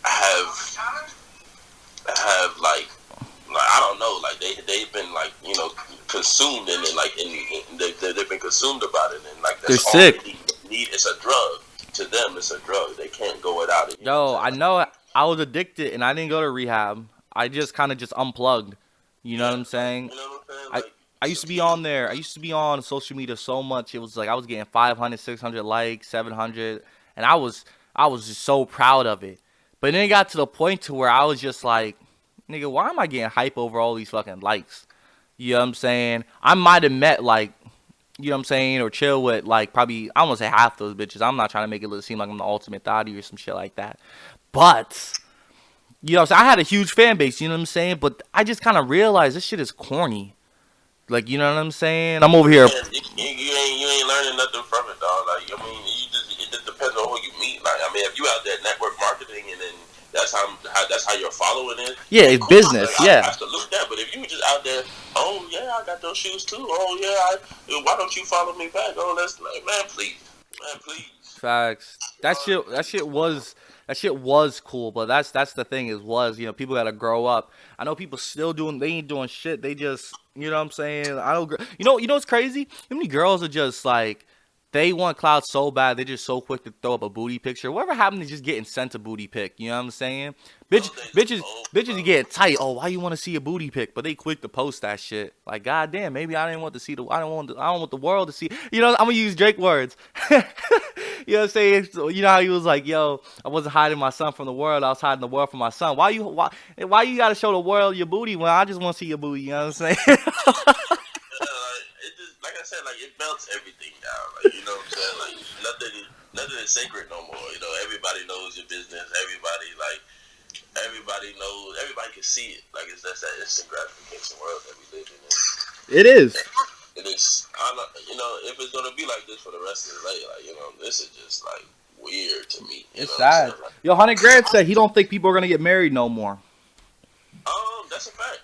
have like I don't know, like they've been like consumed in it, like they've been consumed about it, and like They're that's all sick. they need. It's a drug to them. It's a drug. They can't go without it. You know Yo, what I I'm saying? know I was addicted and I didn't go to rehab. I just kind of just unplugged. You know Yeah, what I'm saying? you know what I'm saying? I Like I used to be on there. I used to be on social media so much. It was like I was getting 500, 600 likes, 700, and I was just so proud of it. But then it got to the point to where I was just like, nigga, why am I getting hype over all these fucking likes? You know what I'm saying? I might have met like, you know what I'm saying, or chill with like probably I won't say half those bitches. I'm not trying to make it seem like I'm the ultimate thotty or some shit like that. But you know, so I had a huge fan base. You know what I'm saying? But I just kind of realized this shit is corny. Like, you know what I'm saying? I'm over here. you ain't learning nothing from it, dog. Like I mean, it just depends on who you meet. Like I mean, if you out there network marketing and then that's how your following is. Yeah, it's Cool. business. Like, Yeah. I salute that. But if you were just out there, oh yeah, I got those shoes too. Oh yeah, why don't you follow me back? Oh, that's like, man, please. Facts. That shit was cool, but that's the thing you know, people gotta grow up. I know people still doing, they ain't doing shit. They just, you know what I'm saying? I don't, you know what's crazy? How many girls are just like, they want clout so bad, they're just so quick to throw up a booty picture. Whatever happened to just getting sent a booty pic? You know what I'm saying? Bitches, you get tight. Oh, why you want to see a booty pic? But they quick to post that shit. Like, goddamn, maybe I didn't want to see I don't want the world to see. You know, I'm gonna use Drake words. You know what I'm saying? So, you know how he was like, yo, I wasn't hiding my son from the world. I was hiding the world from my son. Why you gotta show the world your booty when I just want to see your booty? You know what I'm saying? It just like I said, like it melts everything down. Like you know what I'm saying? Like nothing is sacred no more. You know, everybody knows your business. Everybody knows. Everybody can see it. Like it's that's that instant gratification world that we live in. It is. It is. You know, if it's gonna be like this for the rest of the day, like you know, this is just like weird to me. You It's know what I'm sad. saying? Like, Yo, 100 Grand said he don't think people are gonna get married no more. that's a fact.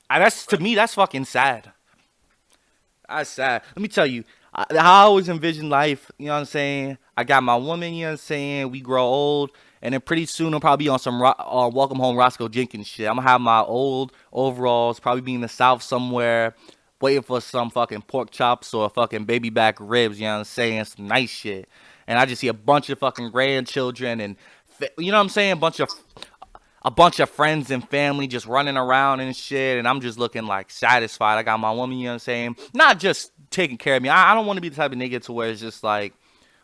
And that's, to me, that's fucking sad. That's sad. Let me tell you, how I always envision life, you know what I'm saying? I got my woman, you know what I'm saying? We grow old, and then pretty soon I'll probably be on some Welcome Home Roscoe Jenkins shit. I'm gonna have my old overalls, probably be in the South somewhere, waiting for some fucking pork chops or fucking baby back ribs, you know what I'm saying? Some nice shit. And I just see a bunch of fucking grandchildren and, you know what I'm saying? A bunch of friends and family just running around and shit, and I'm just looking like satisfied. I got my woman, you know what I'm saying? Not just taking care of me. I don't want to be the type of nigga to where it's just like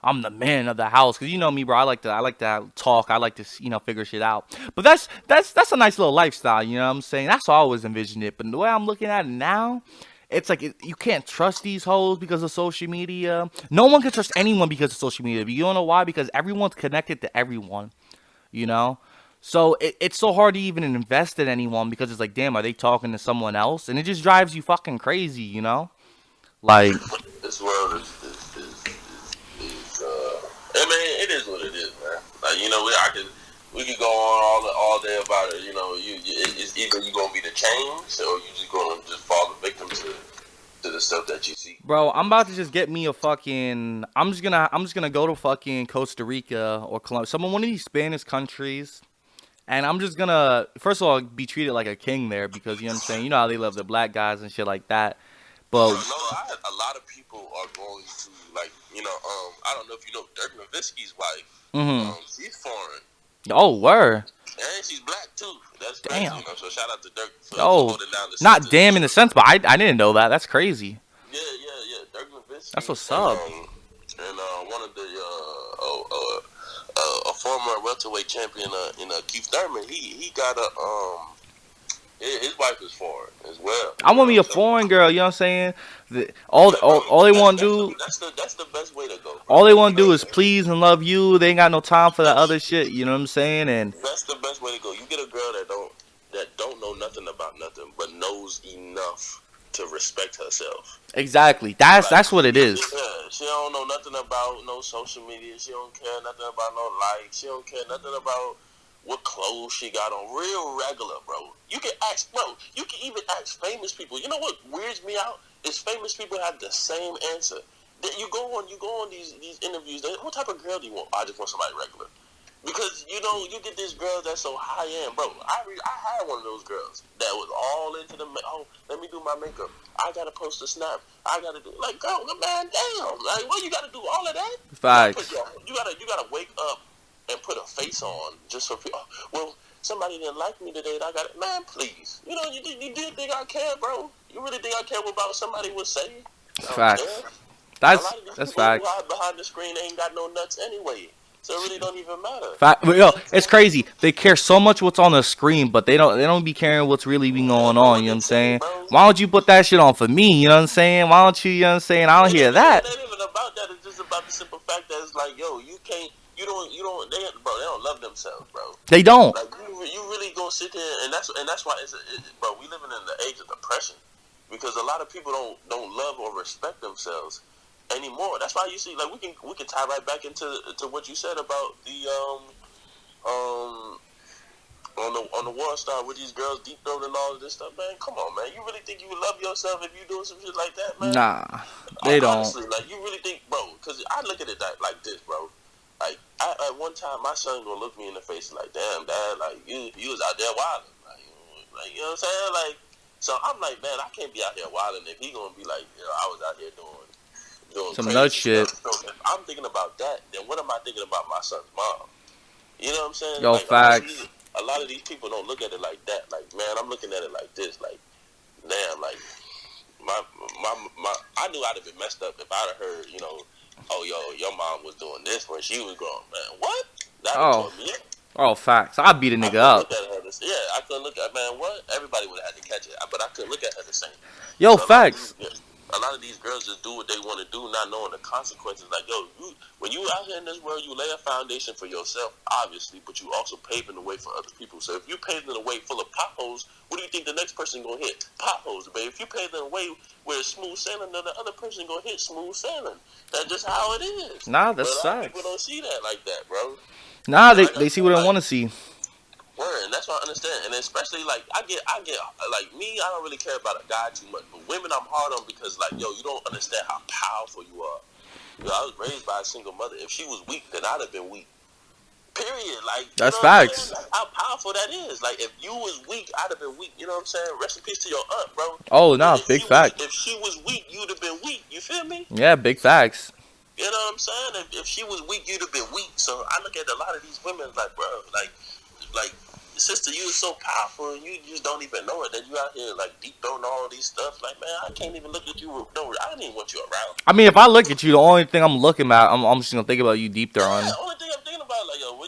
I'm the man of the house, cause you know me, bro. I like to talk. I like to, you know, figure shit out. But that's a nice little lifestyle, you know what I'm saying? That's how I always envisioned it. But the way I'm looking at it now, it's like you can't trust these hoes because of social media. No one can trust anyone because of social media. But you don't know why? Because everyone's connected to everyone, you know? So it's so hard to even invest in anyone because it's like, damn, are they talking to someone else? And it just drives you fucking crazy, you know? Like, This world I mean, it is what it is, man. Like you know, we could go on all day about it. You know, it's either you gonna be the change or you just gonna just fall the victim to the stuff that you see. bro, I'm about to just get me a fucking. I'm just gonna go to fucking Costa Rica or Colombia, one of these Spanish countries. And I'm just gonna, first of all, be treated like a king there because, you know what I'm saying? You know how they love the black guys and shit like that. But, A lot of people are going to, like, you know, I don't know if you know Dirk Nowitzki's wife. She's foreign. oh, word. And she's black, too. That's crazy, Damn. you know, so shout out to Dirk for Oh, holding down the not sisters. damn in the sense, but I didn't know that. That's crazy. Yeah. Dirk Nowitzki. That's what's up. And one of the, a former welterweight champion Keith Thurman, he got his wife is foreign as well. I want me a foreign girl, you know what I'm saying? All they want to do, that's the best way to go. Bro. all they want to do is please and love you. They ain't got no time for that other shit, you know what I'm saying? And that's the best way to go. You get a girl that don't know nothing about nothing, but knows enough to respect herself. exactly, that's what it is. Yeah, she don't know nothing about no social media. She don't care nothing about no likes. She don't care nothing about what clothes she got on. Real regular, bro. You can ask, bro. You can even ask famous people. You know what weirds me out is famous people have the same answer. That you go on these interviews. What type of girl do you want? I just want somebody regular. Because you get this girl that's so high end, bro. I had one of those girls that was all into the let me do my makeup. I gotta post a snap. I gotta do like girl, man, damn. Like what you gotta do all of that? Facts. You gotta wake up and put a face on just for people. Well, somebody didn't like me today. And I got it, man. Please, you did think I care, bro? You really think I care about what somebody would say? Facts. A lot of these That's people who facts. hide behind the screen ain't got no nuts anyway. So it really don't even matter. Fact, but, yo, it's crazy. They care so much what's on the screen, but they don't be caring what's really been going on. You know what I'm saying? Why don't you put that shit on for me? You know what I'm saying? Why don't you? You know what I'm saying? I don't hear that. It ain't even about that. It's just about the simple fact that it's like, yo, you can't, you don't, they don't love themselves, bro. They don't. Like you really gonna sit there, and that's why bro. We living in the age of depression because a lot of people don't love or respect themselves anymore. That's why you see, like, we can tie right back into what you said about the on the World Star with these girls deep throat and all of this stuff, man. Come on, man. You really think you would love yourself if you doing some shit like that, man? Nah, they don't. Honestly, like, you really think, bro? Because I look at it like this, bro. Like, at one time, my son gonna look me in the face like, damn, dad, like, you was out there wilding, like, you know what I'm saying? Like, so I'm like, man, I can't be out here wilding if he gonna be like, I was out here doing Some crazy nut shit. stuff. So if I'm thinking about that, then what am I thinking about my son's mom? You know what I'm saying? Yo, like, facts. A lot of these people don't look at it like that. Like, man, I'm looking at it like this. Like, damn, like, my I knew I'd have been messed up if I'd have heard, oh, yo, your mom was doing this when she was grown. Man, what? That would me. Oh, facts. I beat a nigga up. I couldn't look at, man, what? Everybody would have had to catch it, but I couldn't look at her the same. Yo, facts. A lot of these girls just do what they want to do, not knowing the consequences. Like, yo, when you out here in this world, you lay a foundation for yourself, obviously, but you also paving the way for other people. So if you paving the way full of potholes, what do you think the next person gonna hit? Potholes, baby. If you paving the way where it's smooth sailing, then the other person gonna hit smooth sailing. That's just how it is. Nah, that's facts. A lot of facts. people don't see that like that, bro. Nah, they see what they want to see. Word, and that's what I understand. And especially, like, I get, like, me, I don't really care about a guy too much. But women, I'm hard on because, like, yo, you don't understand how powerful you are. I was raised by a single mother. If she was weak, then I'd have been weak. Period. Like, that's facts. Like, how powerful that is. Like, if you was weak, I'd have been weak. You know what I'm saying? Rest in peace to your aunt, bro. Oh, no, big facts. If she was weak, you'd have been weak. You feel me? Yeah, big facts. You know what I'm saying? If she was weak, you'd have been weak. So I look at a lot of these women like, bro, like, sister, you is so powerful, and you just don't even know it. That you out here like deep throwing all these stuff. Like, man, I can't even look at you. No, I don't even want you around. I mean, if I look at you, the only thing I'm looking at, I'm just gonna think about you deep throwing. Yeah, the only thing I'm thinking about, like, yo,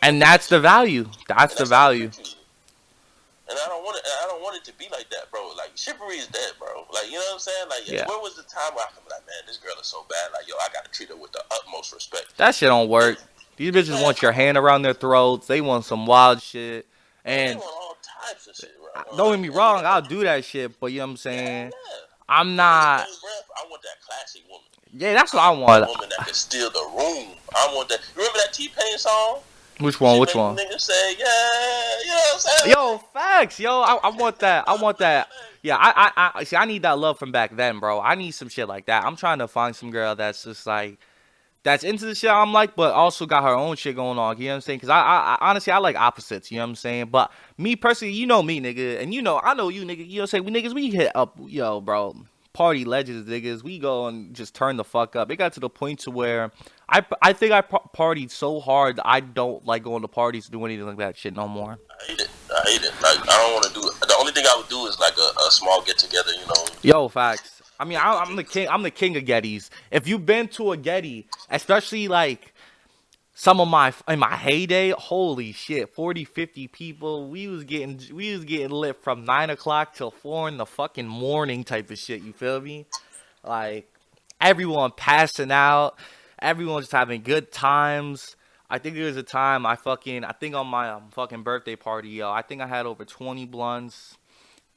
and that's the value. That's the value. And I don't want it to be like that, bro. Like, chivalry is dead, bro. Like, you know what I'm saying? Like, yeah. When was the time where I could be like, man, this girl is so bad. Like, yo, I gotta treat her with the utmost respect. That shit don't work. These bitches want your hand around their throats. They want some wild shit. And they want all types of shit, bro. Don't get me wrong, I'll do that shit. But you know what I'm saying? Yeah. I'm not. I want that classy woman. Yeah, that's what I want. A woman that can steal the room. I want that. Remember that T-Pain song? Which one? Which one? Niggas say, yeah, you know what I'm saying? Yo, facts, yo, I want that. I want that. Yeah, I see. I need that love from back then, bro. I need some shit like that. I'm trying to find some girl that's just like, that's into the shit I'm like, but also got her own shit going on. You know what I'm saying? Because I honestly, I like opposites. You know what I'm saying? But me personally, you know me, nigga, and I know you, nigga. You know what I'm saying? We niggas, we hit up, yo, bro. Party legends, niggas. We go and just turn the fuck up. It got to the point to where I think I partied so hard that I don't like going to parties or do anything like that shit no more. I hate it. Like, I don't want to do it. The only thing I would do is like a small get together, Yo, facts. I mean, I'm the king. I'm the king of Gettys. If you've been to a Getty, especially like some of in my heyday, holy shit, 40, 50 people. We was getting lit from 9 o'clock till 4 in the fucking morning type of shit. You feel me? Like, everyone passing out, everyone just having good times. I think there was a time I think on my fucking birthday party, yo, I think I had over 20 blunts,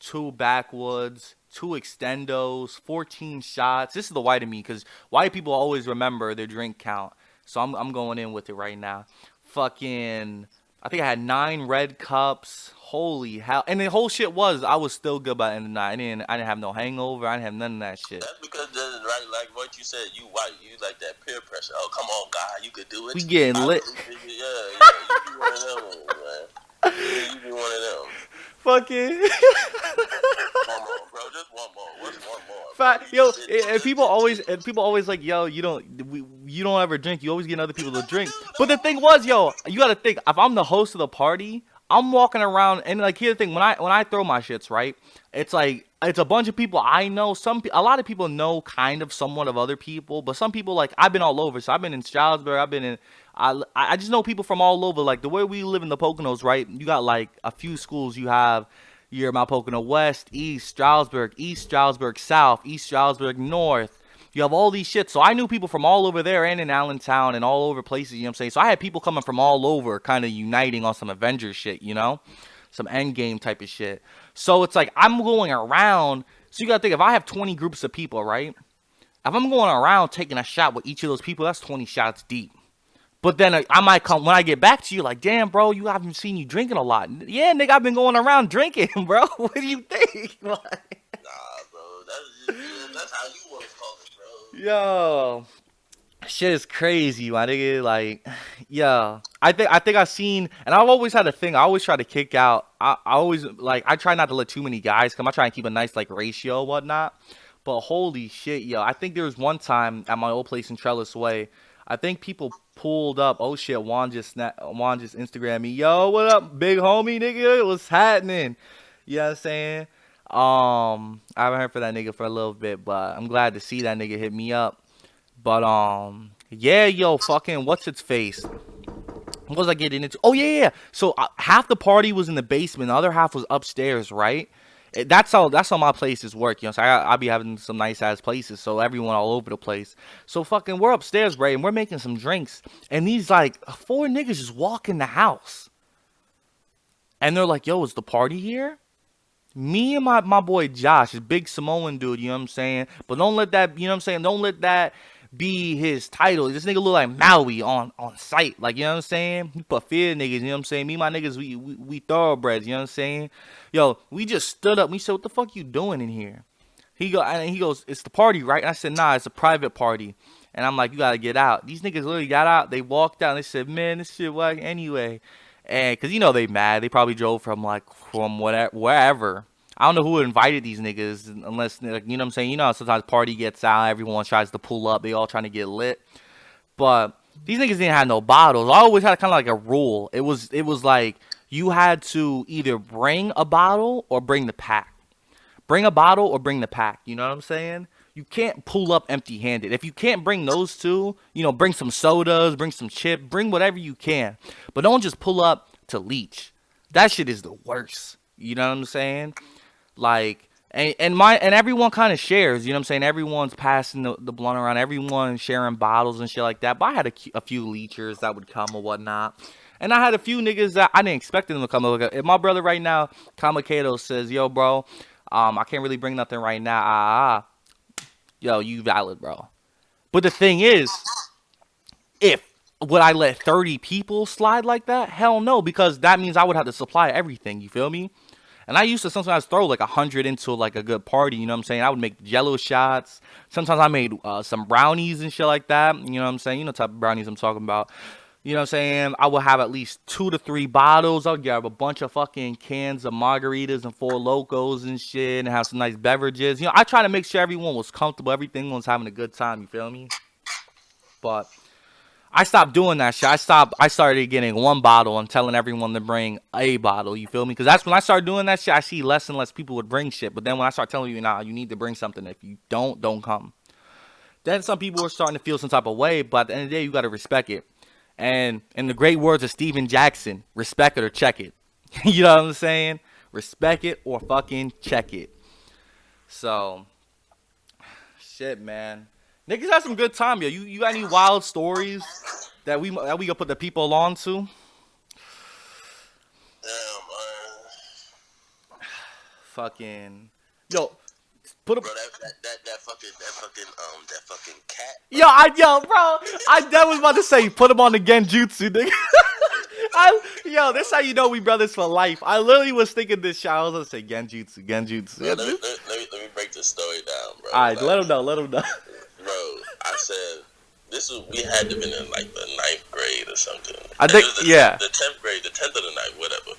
2 backwoods, 2 extendos, 14 shots. This is the white of me, because white people always remember their drink count. So I'm going in with it right now. Fucking I think I had 9 red cups. Holy hell! And the whole shit was I was still good by the end of the night. I didn't have no hangover. I didn't have none of that shit. That's because, right, like what you said, you white, you like that peer pressure. Oh, come on, God, you could do it. We getting lit. Yeah, you be one of them, man. Yeah, you be one of them. Fucking. One more, bro. Just one more. What's one more? Fact, yo, and people always like, yo, you don't ever drink. You always get other people to drink. But the thing was, yo, you gotta think. If I'm the host of the party, I'm walking around and like here's the thing. When I throw my shits, right, it's like it's a bunch of people I know. A lot of people know kind of somewhat of other people, but some people like I've been all over. So I've been in Stroudsburg. I've been in. I just know people from all over. Like the way we live in the Poconos, right? You got like a few schools. You have your Mount Pocono West, East Stroudsburg South, East Stroudsburg North. You have all these shit. So I knew people from all over there and in Allentown and all over places, you know what I'm saying? So I had people coming from all over kind of uniting on some Avengers shit, you know? Some endgame type of shit. So it's like I'm going around. So you got to think, if I have 20 groups of people, right? If I'm going around taking a shot with each of those people, that's 20 shots deep. But then I might come, when I get back to you, like, damn, bro, I haven't seen you drinking a lot. Yeah, nigga, I've been going around drinking, bro. What do you think? Nah, bro. That's how you want to call it, bro. Yo, shit is crazy, my nigga. Like, yeah, I think I've seen, and I've always had a thing. I always try to kick out. I always like I try not to let too many guys come. I try and keep a nice like ratio and whatnot. But holy shit, yo, I think there was one time at my old place in Trellis Way. I think people pulled up. Oh shit, Juan just Instagrammed me. Yo, what up, big homie, nigga? What's happening? You know what I'm saying? I haven't heard from that nigga for a little bit, but I'm glad to see that nigga hit me up. But yeah, yo, fucking what's its face? What was I getting into? Oh yeah. So half the party was in the basement, the other half was upstairs, right? That's how my places work, you know. So I be having some nice ass places, so everyone all over the place. So fucking, we're upstairs, right, and we're making some drinks, and these like 4 niggas just walk in the house, and they're like, "Yo, is the party here?" Me and my boy Josh, this big Samoan dude, you know what I'm saying. But don't let that, you know what I'm saying. Don't let that be his title. This nigga look like Maui on sight, like, you know what I'm saying. He put fear niggas, you know what I'm saying. Me and my niggas, we thoroughbreds, you know what I'm saying. Yo, we just stood up. We said, "What the fuck you doing in here?" He goes, "It's the party, right?" And I said, "Nah, it's a private party." And I'm like, "You gotta get out." These niggas literally got out. They walked out and they said, "Man, this shit whack anyway." And cause you know they mad. They probably drove from whatever, wherever. I don't know who invited these niggas, unless, you know what I'm saying. You know, sometimes party gets out, everyone tries to pull up, they all trying to get lit. But these niggas didn't have no bottles. I always had kind of like a rule. It was like you had to either bring a bottle or bring the pack. Bring a bottle or bring the pack. You know what I'm saying? You can't pull up empty-handed. If you can't bring those two, you know, bring some sodas, bring some chips, bring whatever you can. But don't just pull up to leech. That shit is the worst. You know what I'm saying? Like, and everyone kind of shares, you know what I'm saying? Everyone's passing the blunt around. Everyone's sharing bottles and shit like that. But I had a few leechers that would come or whatnot. And I had a few niggas that I didn't expect them to come. If my brother right now, Kamba says, "Yo, bro, I can't really bring nothing right now." Yo, you valid, bro. But the thing is, would I let 30 people slide like that? Hell no, because that means I would have to supply everything, you feel me? And I used to sometimes throw like 100 into like a good party, you know what I'm saying? I would make jello shots. Sometimes I made some brownies and shit like that, you know what I'm saying? You know the type of brownies I'm talking about. You know what I'm saying? I would have at least 2 to 3 bottles. I would grab a bunch of fucking cans of margaritas and 4 Locos and shit and have some nice beverages. You know, I try to make sure everyone was comfortable. Everything was having a good time, you feel me? But I stopped doing that shit. I started getting 1 bottle and telling everyone to bring a bottle, you feel me? Because that's when I started doing that shit, I see less and less people would bring shit. But then when I start telling you, nah, you need to bring something. If you don't come. Then some people are starting to feel some type of way. But at the end of the day, you got to respect it. And in the great words of Steven Jackson, respect it or check it. You know what I'm saying? Respect it or fucking check it. So, shit, man. Niggas had some good time, yo. You got any wild stories that we gonna put the people on to? Damn, Fucking, yo, put a. Bro, that fucking cat. Bro. Yo, bro, that was about to say, put him on the genjutsu, nigga. Yo, this how you know we brothers for life. I literally was thinking this shit. I was gonna say genjutsu. Bro, let me break this story down, bro. All right, Like, let him know. bro, I said we had to been in like the 9th grade or something. I think, yeah. The 10th grade, the 10th or the 9th, whatever.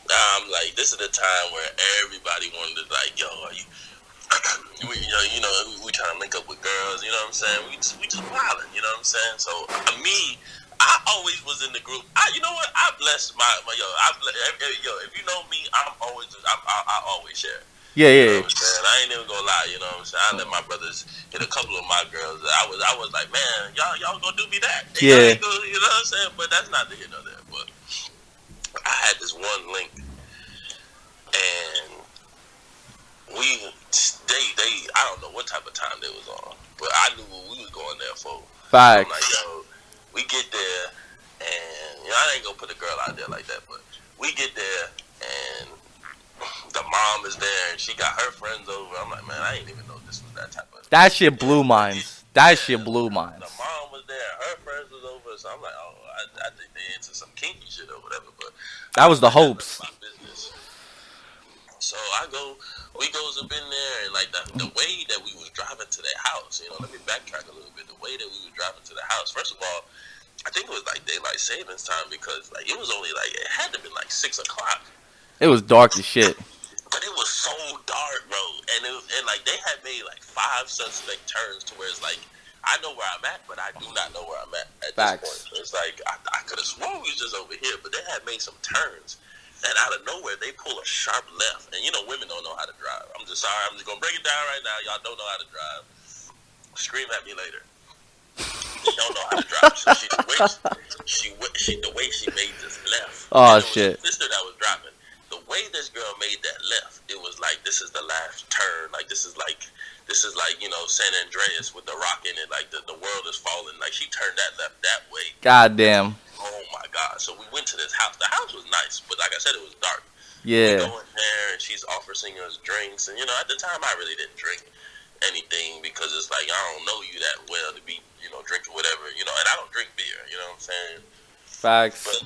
I'm like, this is the time where everybody wanted to like, yo, are you? we trying to link up with girls. You know what I'm saying? We just wilding. You know what I'm saying? So me, I always was in the group. You know what? I bless my yo. If you know me, I always share. Yeah. You know what I'm saying? I ain't even gonna lie. You know what I'm saying? I let my brothers hit a couple of my girls. I was like, man, y'all gonna do me that? Yeah. You know what I'm saying? But that's not the hit of that. But I had this one link, and they I don't know what type of time they was on, but I knew what we was going there for. Facts. I'm like, yo, we get there, and I ain't gonna put a girl out there like that, but we get there, and the mom is there, and she got her friends over. I'm like, man, I ain't even know this was that type of. That shit blew minds. Shit blew minds. The mom was there, her friends was over, so I'm like, oh, I think they into some kinky shit or whatever, but that was the hopes. My business. So we goes up in there, and like the way that we was driving to their house, let me backtrack a little bit. The way that we was driving to the house, first of all, I think it was like daylight savings time because like it was only like it had to be like 6 o'clock. It was dark as shit. But it was so dark, bro, and like they had made like 5 suspect turns to where it's like I know where I'm at, but I do not know where I'm at this point. So it's like I could have sworn we was just over here, but they had made some turns. And out of nowhere, they pull a sharp left. And women don't know how to drive. I'm just sorry. I'm just going to break it down right now. Y'all don't know how to drive. Scream at me later. They don't know how to drive. So the way she made this left. Oh, It shit. was the sister that was driving. The way this girl made that left, it was like, this is the last turn. Like, this is like San Andreas with the rock in it. Like, the world is falling. Like, she turned that left that way. Goddamn. Oh my God. So we went to this house. The house was nice, but like I said, it was dark. Yeah. We go in there and she's offering us drinks. And, at the time I really didn't drink anything because it's like, I don't know you that well to be, drinking whatever, and I don't drink beer, you know what I'm saying? Facts. But,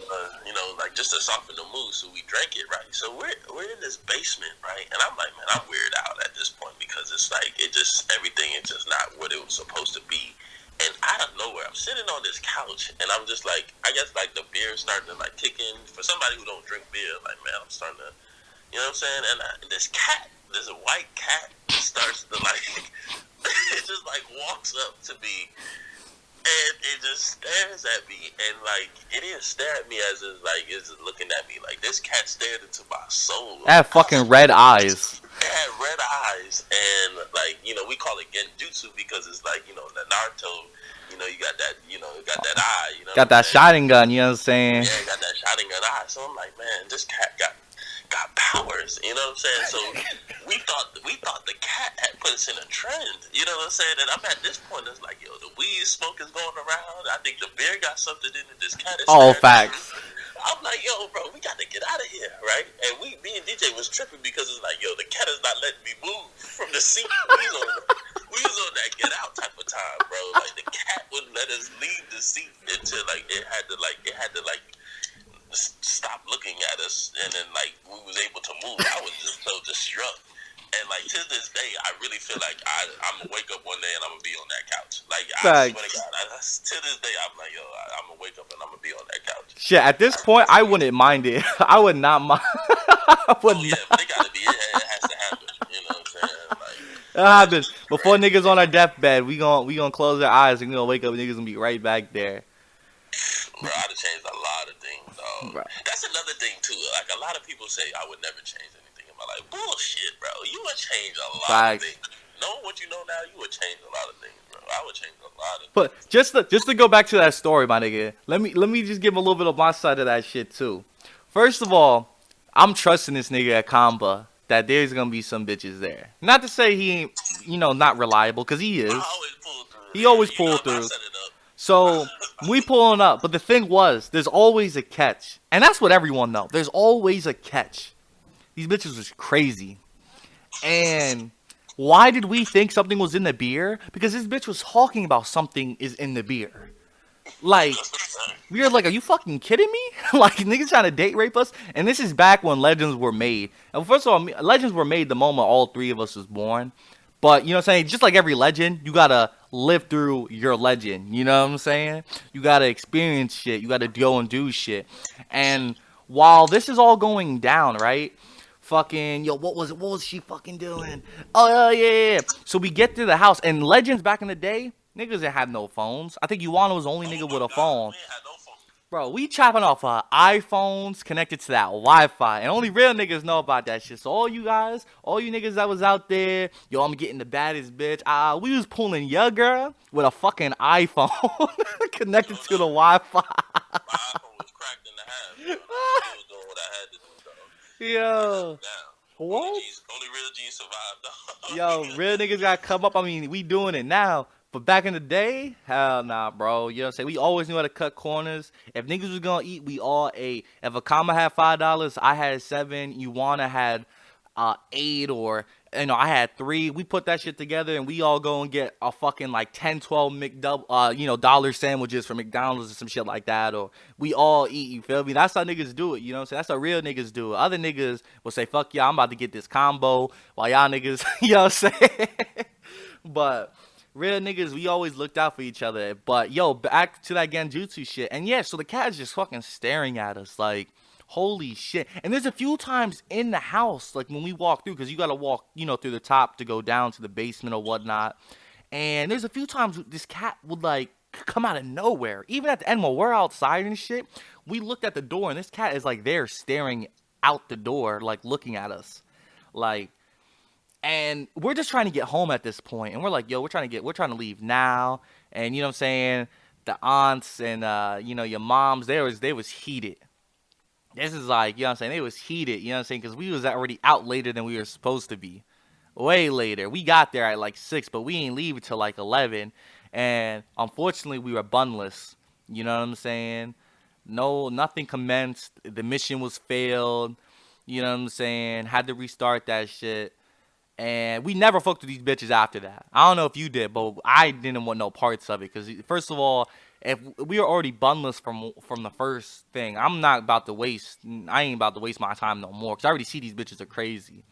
like just to soften the mood, so we drank it, right? So we're in this basement, right? And I'm like, man, I'm weirded out at this point because it's like, everything is just not what it was supposed to be. And out of nowhere, I'm sitting on this couch, and I'm just like, I guess like the beer starting to like kick in. For somebody who don't drink beer, like man, I'm starting to, you know what I'm saying? And this white cat starts to like, it just like walks up to me, and it just stares at me, and like it didn't stare at me as it's looking at me. Like this cat stared into my soul. That fucking red eyes. It had red eyes, and like we call it genjutsu because it's like the Naruto. You got that. You got that eye. Got that shotting gun. You know what I'm saying? Yeah, got that shotting gun eye. So I'm like, man, this cat got powers. You know what I'm saying? So we thought the cat had put us in a trend. You know what I'm saying? And I'm at this point. It's like, yo, the weed smoke is going around. I think the beer got something in it. This cat is. All facts. I'm like, yo, bro, we got to get out of here, right? And me and DJ was tripping because it's like, yo, the cat is not letting me move from the seat. We was on that get out type of time, bro. Like the cat wouldn't let us leave the seat until like it had to stop looking at us, and then like we was able to move. I was just so distraught. And like to this day, I really feel like I'm gonna wake up one day and I'm gonna be on that couch. Like I swear to God, to this day, I'm like, yo, I'm gonna wake up and I'm gonna be on that couch. Shit, at this point, I wouldn't mind it. I would not mind. But it gotta be. It has to happen. You know what I'm saying? Like, that happens before niggas on our deathbed. We gonna close our eyes and we gonna wake up. And niggas gonna be right back there. Bro, I'd have changed a lot of things, dog. That's another thing too. Like a lot of people say, I would never change anything in my life. Bullshit, bro. You would change a lot of things. Knowing what you know now, you would change a lot of things, bro. I would change a lot of things. But just to go back to that story, my nigga, let me just give a little bit of my side of that shit too. First of all, I'm trusting this nigga at Kamba that there's gonna be some bitches there. Not to say he ain't, not reliable, because he is. He always pull through. So we pulling up, but the thing was, there's always a catch, and that's what everyone knows. There's always a catch. These bitches was crazy, and why did we think something was in the beer? Because this bitch was talking about something is in the beer, like We were like, are you fucking kidding me? Like, niggas trying to date rape us? And this is back when legends were made. And first of all, legends were made the moment all three of us was born. But, you know what I'm saying? Just like every legend, you gotta live through your legend. You know what I'm saying? You gotta experience shit. You gotta go and do shit. And while this is all going down, right? Fucking, yo, what was she fucking doing? Oh, yeah. So we get to the house, and legends back in the day, niggas didn't have no phones. I think Iwana was the only nigga with a phone. Bro, we chopping off iPhones connected to that Wi-Fi, and only real niggas know about that shit. So all you guys, all you niggas that was out there, yo, I'm getting the baddest bitch. We was pulling your girl with a fucking iPhone connected to the Wi-Fi. My iPhone was cracked in the half. You know, I was doing what I had to do, though. Yo, what? Only real G's survived, though. Yo, real niggas gotta come up. I mean, we doing it now. But back in the day, hell nah, bro. You know what I'm saying? We always knew how to cut corners. If niggas was gonna eat, we all ate. If a Kamba had $5, I had $7. Iwana had 8, or I had 3. We put that shit together and we all go and get a fucking like 10, 12 dollar sandwiches from McDonald's or some shit like that. Or we all eat. You feel me? That's how niggas do it. You know what I'm saying? That's how real niggas do it. Other niggas will say, "Fuck y'all, I'm about to get this combo," while y'all niggas, you know what I'm saying? But real niggas, we always looked out for each other. But, yo, back to that Genjutsu shit. And, yeah, so the cat is just fucking staring at us like, holy shit. And there's a few times in the house, like, when we walk through, because you got to walk, through the top to go down to the basement or whatnot. And there's a few times this cat would, like, come out of nowhere. Even at the end when we're outside and shit, we looked at the door, and this cat is, like, there staring out the door, like, looking at us. Like, and we're just trying to get home at this point, and we're like, yo, we're trying to leave now. And you know what I'm saying, the aunts and your moms, they was heated. This is like, you know what I'm saying, they was heated, you know what I'm saying, because we was already out later than we were supposed to be. Way later. We got there at like 6, but we ain't leave until like 11. And unfortunately, we were bunless. You know what I'm saying? No, nothing commenced. The mission was failed. You know what I'm saying? Had to restart that shit. And we never fucked with these bitches after that. I don't know if you did, but I didn't want no parts of it. Because, first of all, if we were already bunless from the first thing, I ain't about to waste my time no more. Because I already see these bitches are crazy.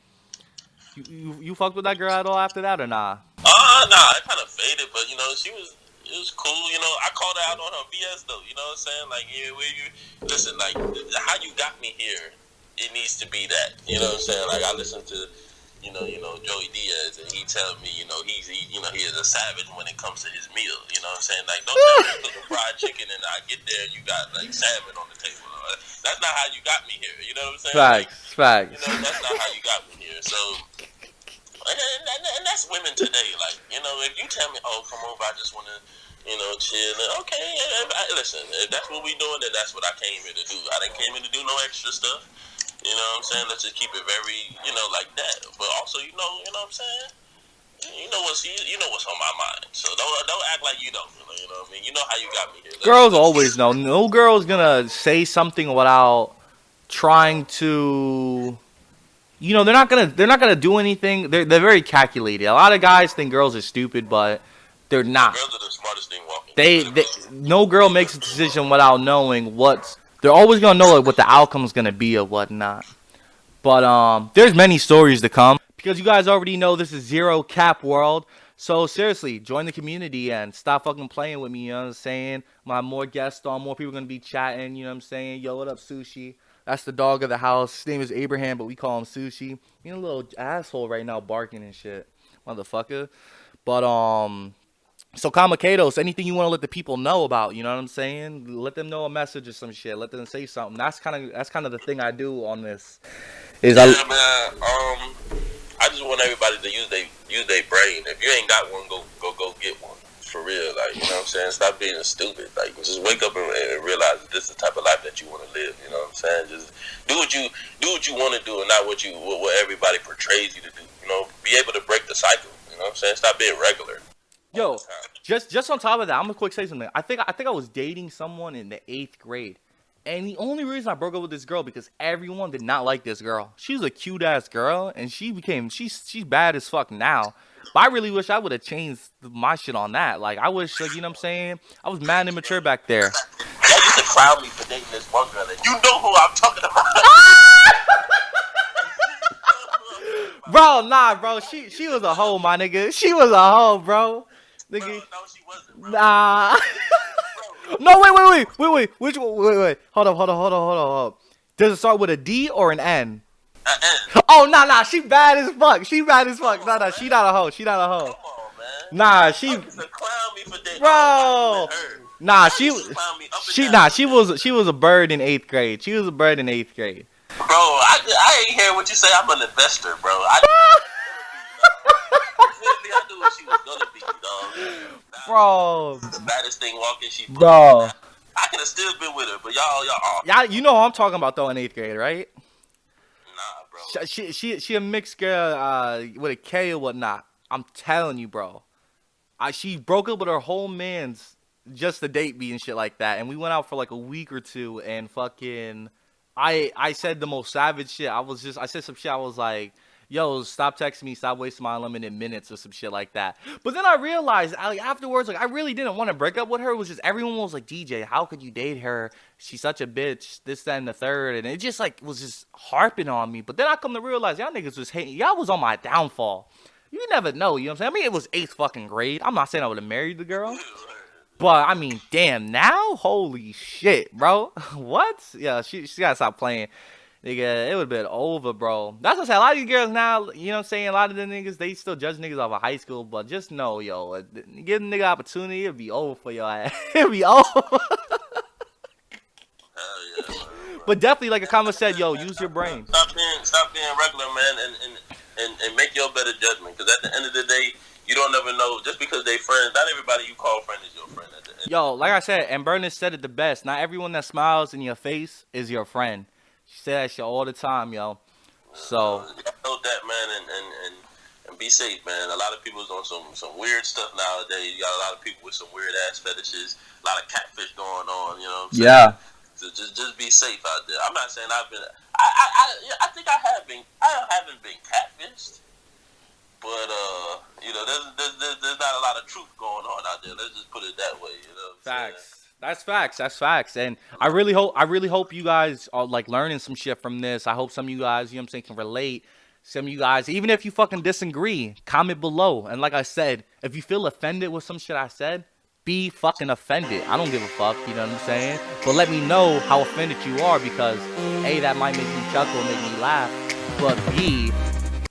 You fucked with that girl at all after that or nah? Nah, it kind of faded, but, it was cool. I called her out on her BS, though. You know what I'm saying? Like, yeah, listen, like, how you got me here, it needs to be that. You know what I'm saying? Like, I listened to Joey Diaz, and he tells me, he is a savage when it comes to his meal. You know what I'm saying? Like, don't tell me to cook a fried chicken and I get there and you got like salmon on the table. That's not how you got me here. You know what I'm saying? Facts. That's not how you got me here. So, and that's women today. Like, if you tell me, oh, come over, I just want to, chill. Okay, listen, if that's what we doing, then that's what I came here to do. I didn't came here to do no extra stuff. You know what I'm saying? Let's just keep it very, like that. But also, you know what I'm saying? You know what's on my mind. So don't act like you don't. You know what I mean? You know how you got me here. Girls always know. No girl's gonna say something without trying to. They're not gonna do anything. They're very calculated. A lot of guys think girls are stupid, but they're not. Girls are the smartest thing walking. No girl makes a decision without knowing what's. They're always gonna know what the outcome is gonna be or whatnot. But there's many stories to come because you guys already know this is Zero Cap World. So seriously, join the community and stop fucking playing with me. You know what I'm saying? My more guests on, more people gonna be chatting. You know what I'm saying? Yo, what up, Sushi? That's the dog of the house. His name is Abraham, but we call him Sushi. He's a little asshole right now, barking and shit, motherfucker. But So Kamikados, anything you want to let the people know about, you know what I'm saying? Let them know a message or some shit. Let them say something. That's kind of the thing I do on this. I just want everybody to use their brain. If you ain't got one, go get one. For real, like, you know what I'm saying? Stop being stupid. Like, just wake up and realize that this is the type of life that you want to live. You know what I'm saying? Just do what you want to do and not what everybody portrays you to do. Be able to break the cycle. You know what I'm saying? Stop being regular. Yo, just on top of that, I'm gonna quick say something. I think I was dating someone in the 8th grade, and the only reason I broke up with this girl because everyone did not like this girl. She's a cute ass girl, and she's bad as fuck now. But I really wish I would have changed my shit on that. Like, I wish, like, you know what I'm saying? I was mad and immature back there. Y'all used to clown me for dating this one girl, and you know who I'm talking about. Bro, nah, bro. She was a hoe, my nigga. She was a hoe, bro. Nigga. Bro, no, she wasn't, bro. Nah. Bro, No, wait. Which one? Wait. Hold up. Does it start with a D or an N? Oh, nah. She bad as fuck. Nah, she not a hoe. Come on, man. Nah, She used to clown me for dating. Bro. Nah, she was a bird in 8th grade. Bro, I ain't hear what you say. I'm an investor, bro. I knew what she was gonna be, dog. Bro. The baddest thing walking. Bro. I could have still been with her, but y'all. Yeah, you know who I'm talking about though in 8th grade, right? Nah, bro. She a mixed girl with a K or whatnot. I'm telling you, bro. She broke up with her whole man's just to date me and shit like that, and we went out for like a week or two, and fucking, I said the most savage shit. I said some shit. I was like, yo, stop texting me, stop wasting my unlimited minutes or some shit like that. But then I realized, afterwards, like, I really didn't want to break up with her. It was just, everyone was like, DJ, how could you date her? She's such a bitch, this, that, and the third. And it just, like, was just harping on me. But then I come to realize, y'all niggas was hating. Y'all was on my downfall. You never know, you know what I'm saying? I mean, it was 8th fucking grade. I'm not saying I would have married the girl. But, I mean, damn, now? Holy shit, bro. What? Yeah, she gotta stop playing. Nigga, it would have been over, bro. That's what I say. A lot of these girls now, you know what I'm saying? A lot of them niggas, they still judge niggas off of high school. But just know, yo, give a nigga opportunity, it'll be over for your ass. It'll be over. Hell yeah, bro. But definitely, like a comment said, yo, use your brain. Stop being regular, man, and make your better judgment. Because at the end of the day, you don't never know. Just because they friends, not everybody you call friend is your friend. At the end. Yo, like I said, and Bernice said it the best. Not everyone that smiles in your face is your friend. She said that shit all the time, yo. So Note that, man, and be safe, man. A lot of people's on some weird stuff nowadays. You got a lot of people with some weird ass fetishes. A lot of catfish going on. You know what I'm saying? yeah. So just be safe out there. I'm not saying I've been. I think I have been. I haven't been catfished, but you know, there's not a lot of truth going on out there. Let's just put it that way. You know. Facts. That's facts. And I really hope you guys are like learning some shit from this. I hope some of you guys, you know what I'm saying, can relate. Some of you guys, even if you fucking disagree, comment below. And like I said, if you feel offended with some shit I said, be fucking offended. I don't give a fuck, you know what I'm saying? But let me know how offended you are, because A, that might make me chuckle, make me laugh. But B,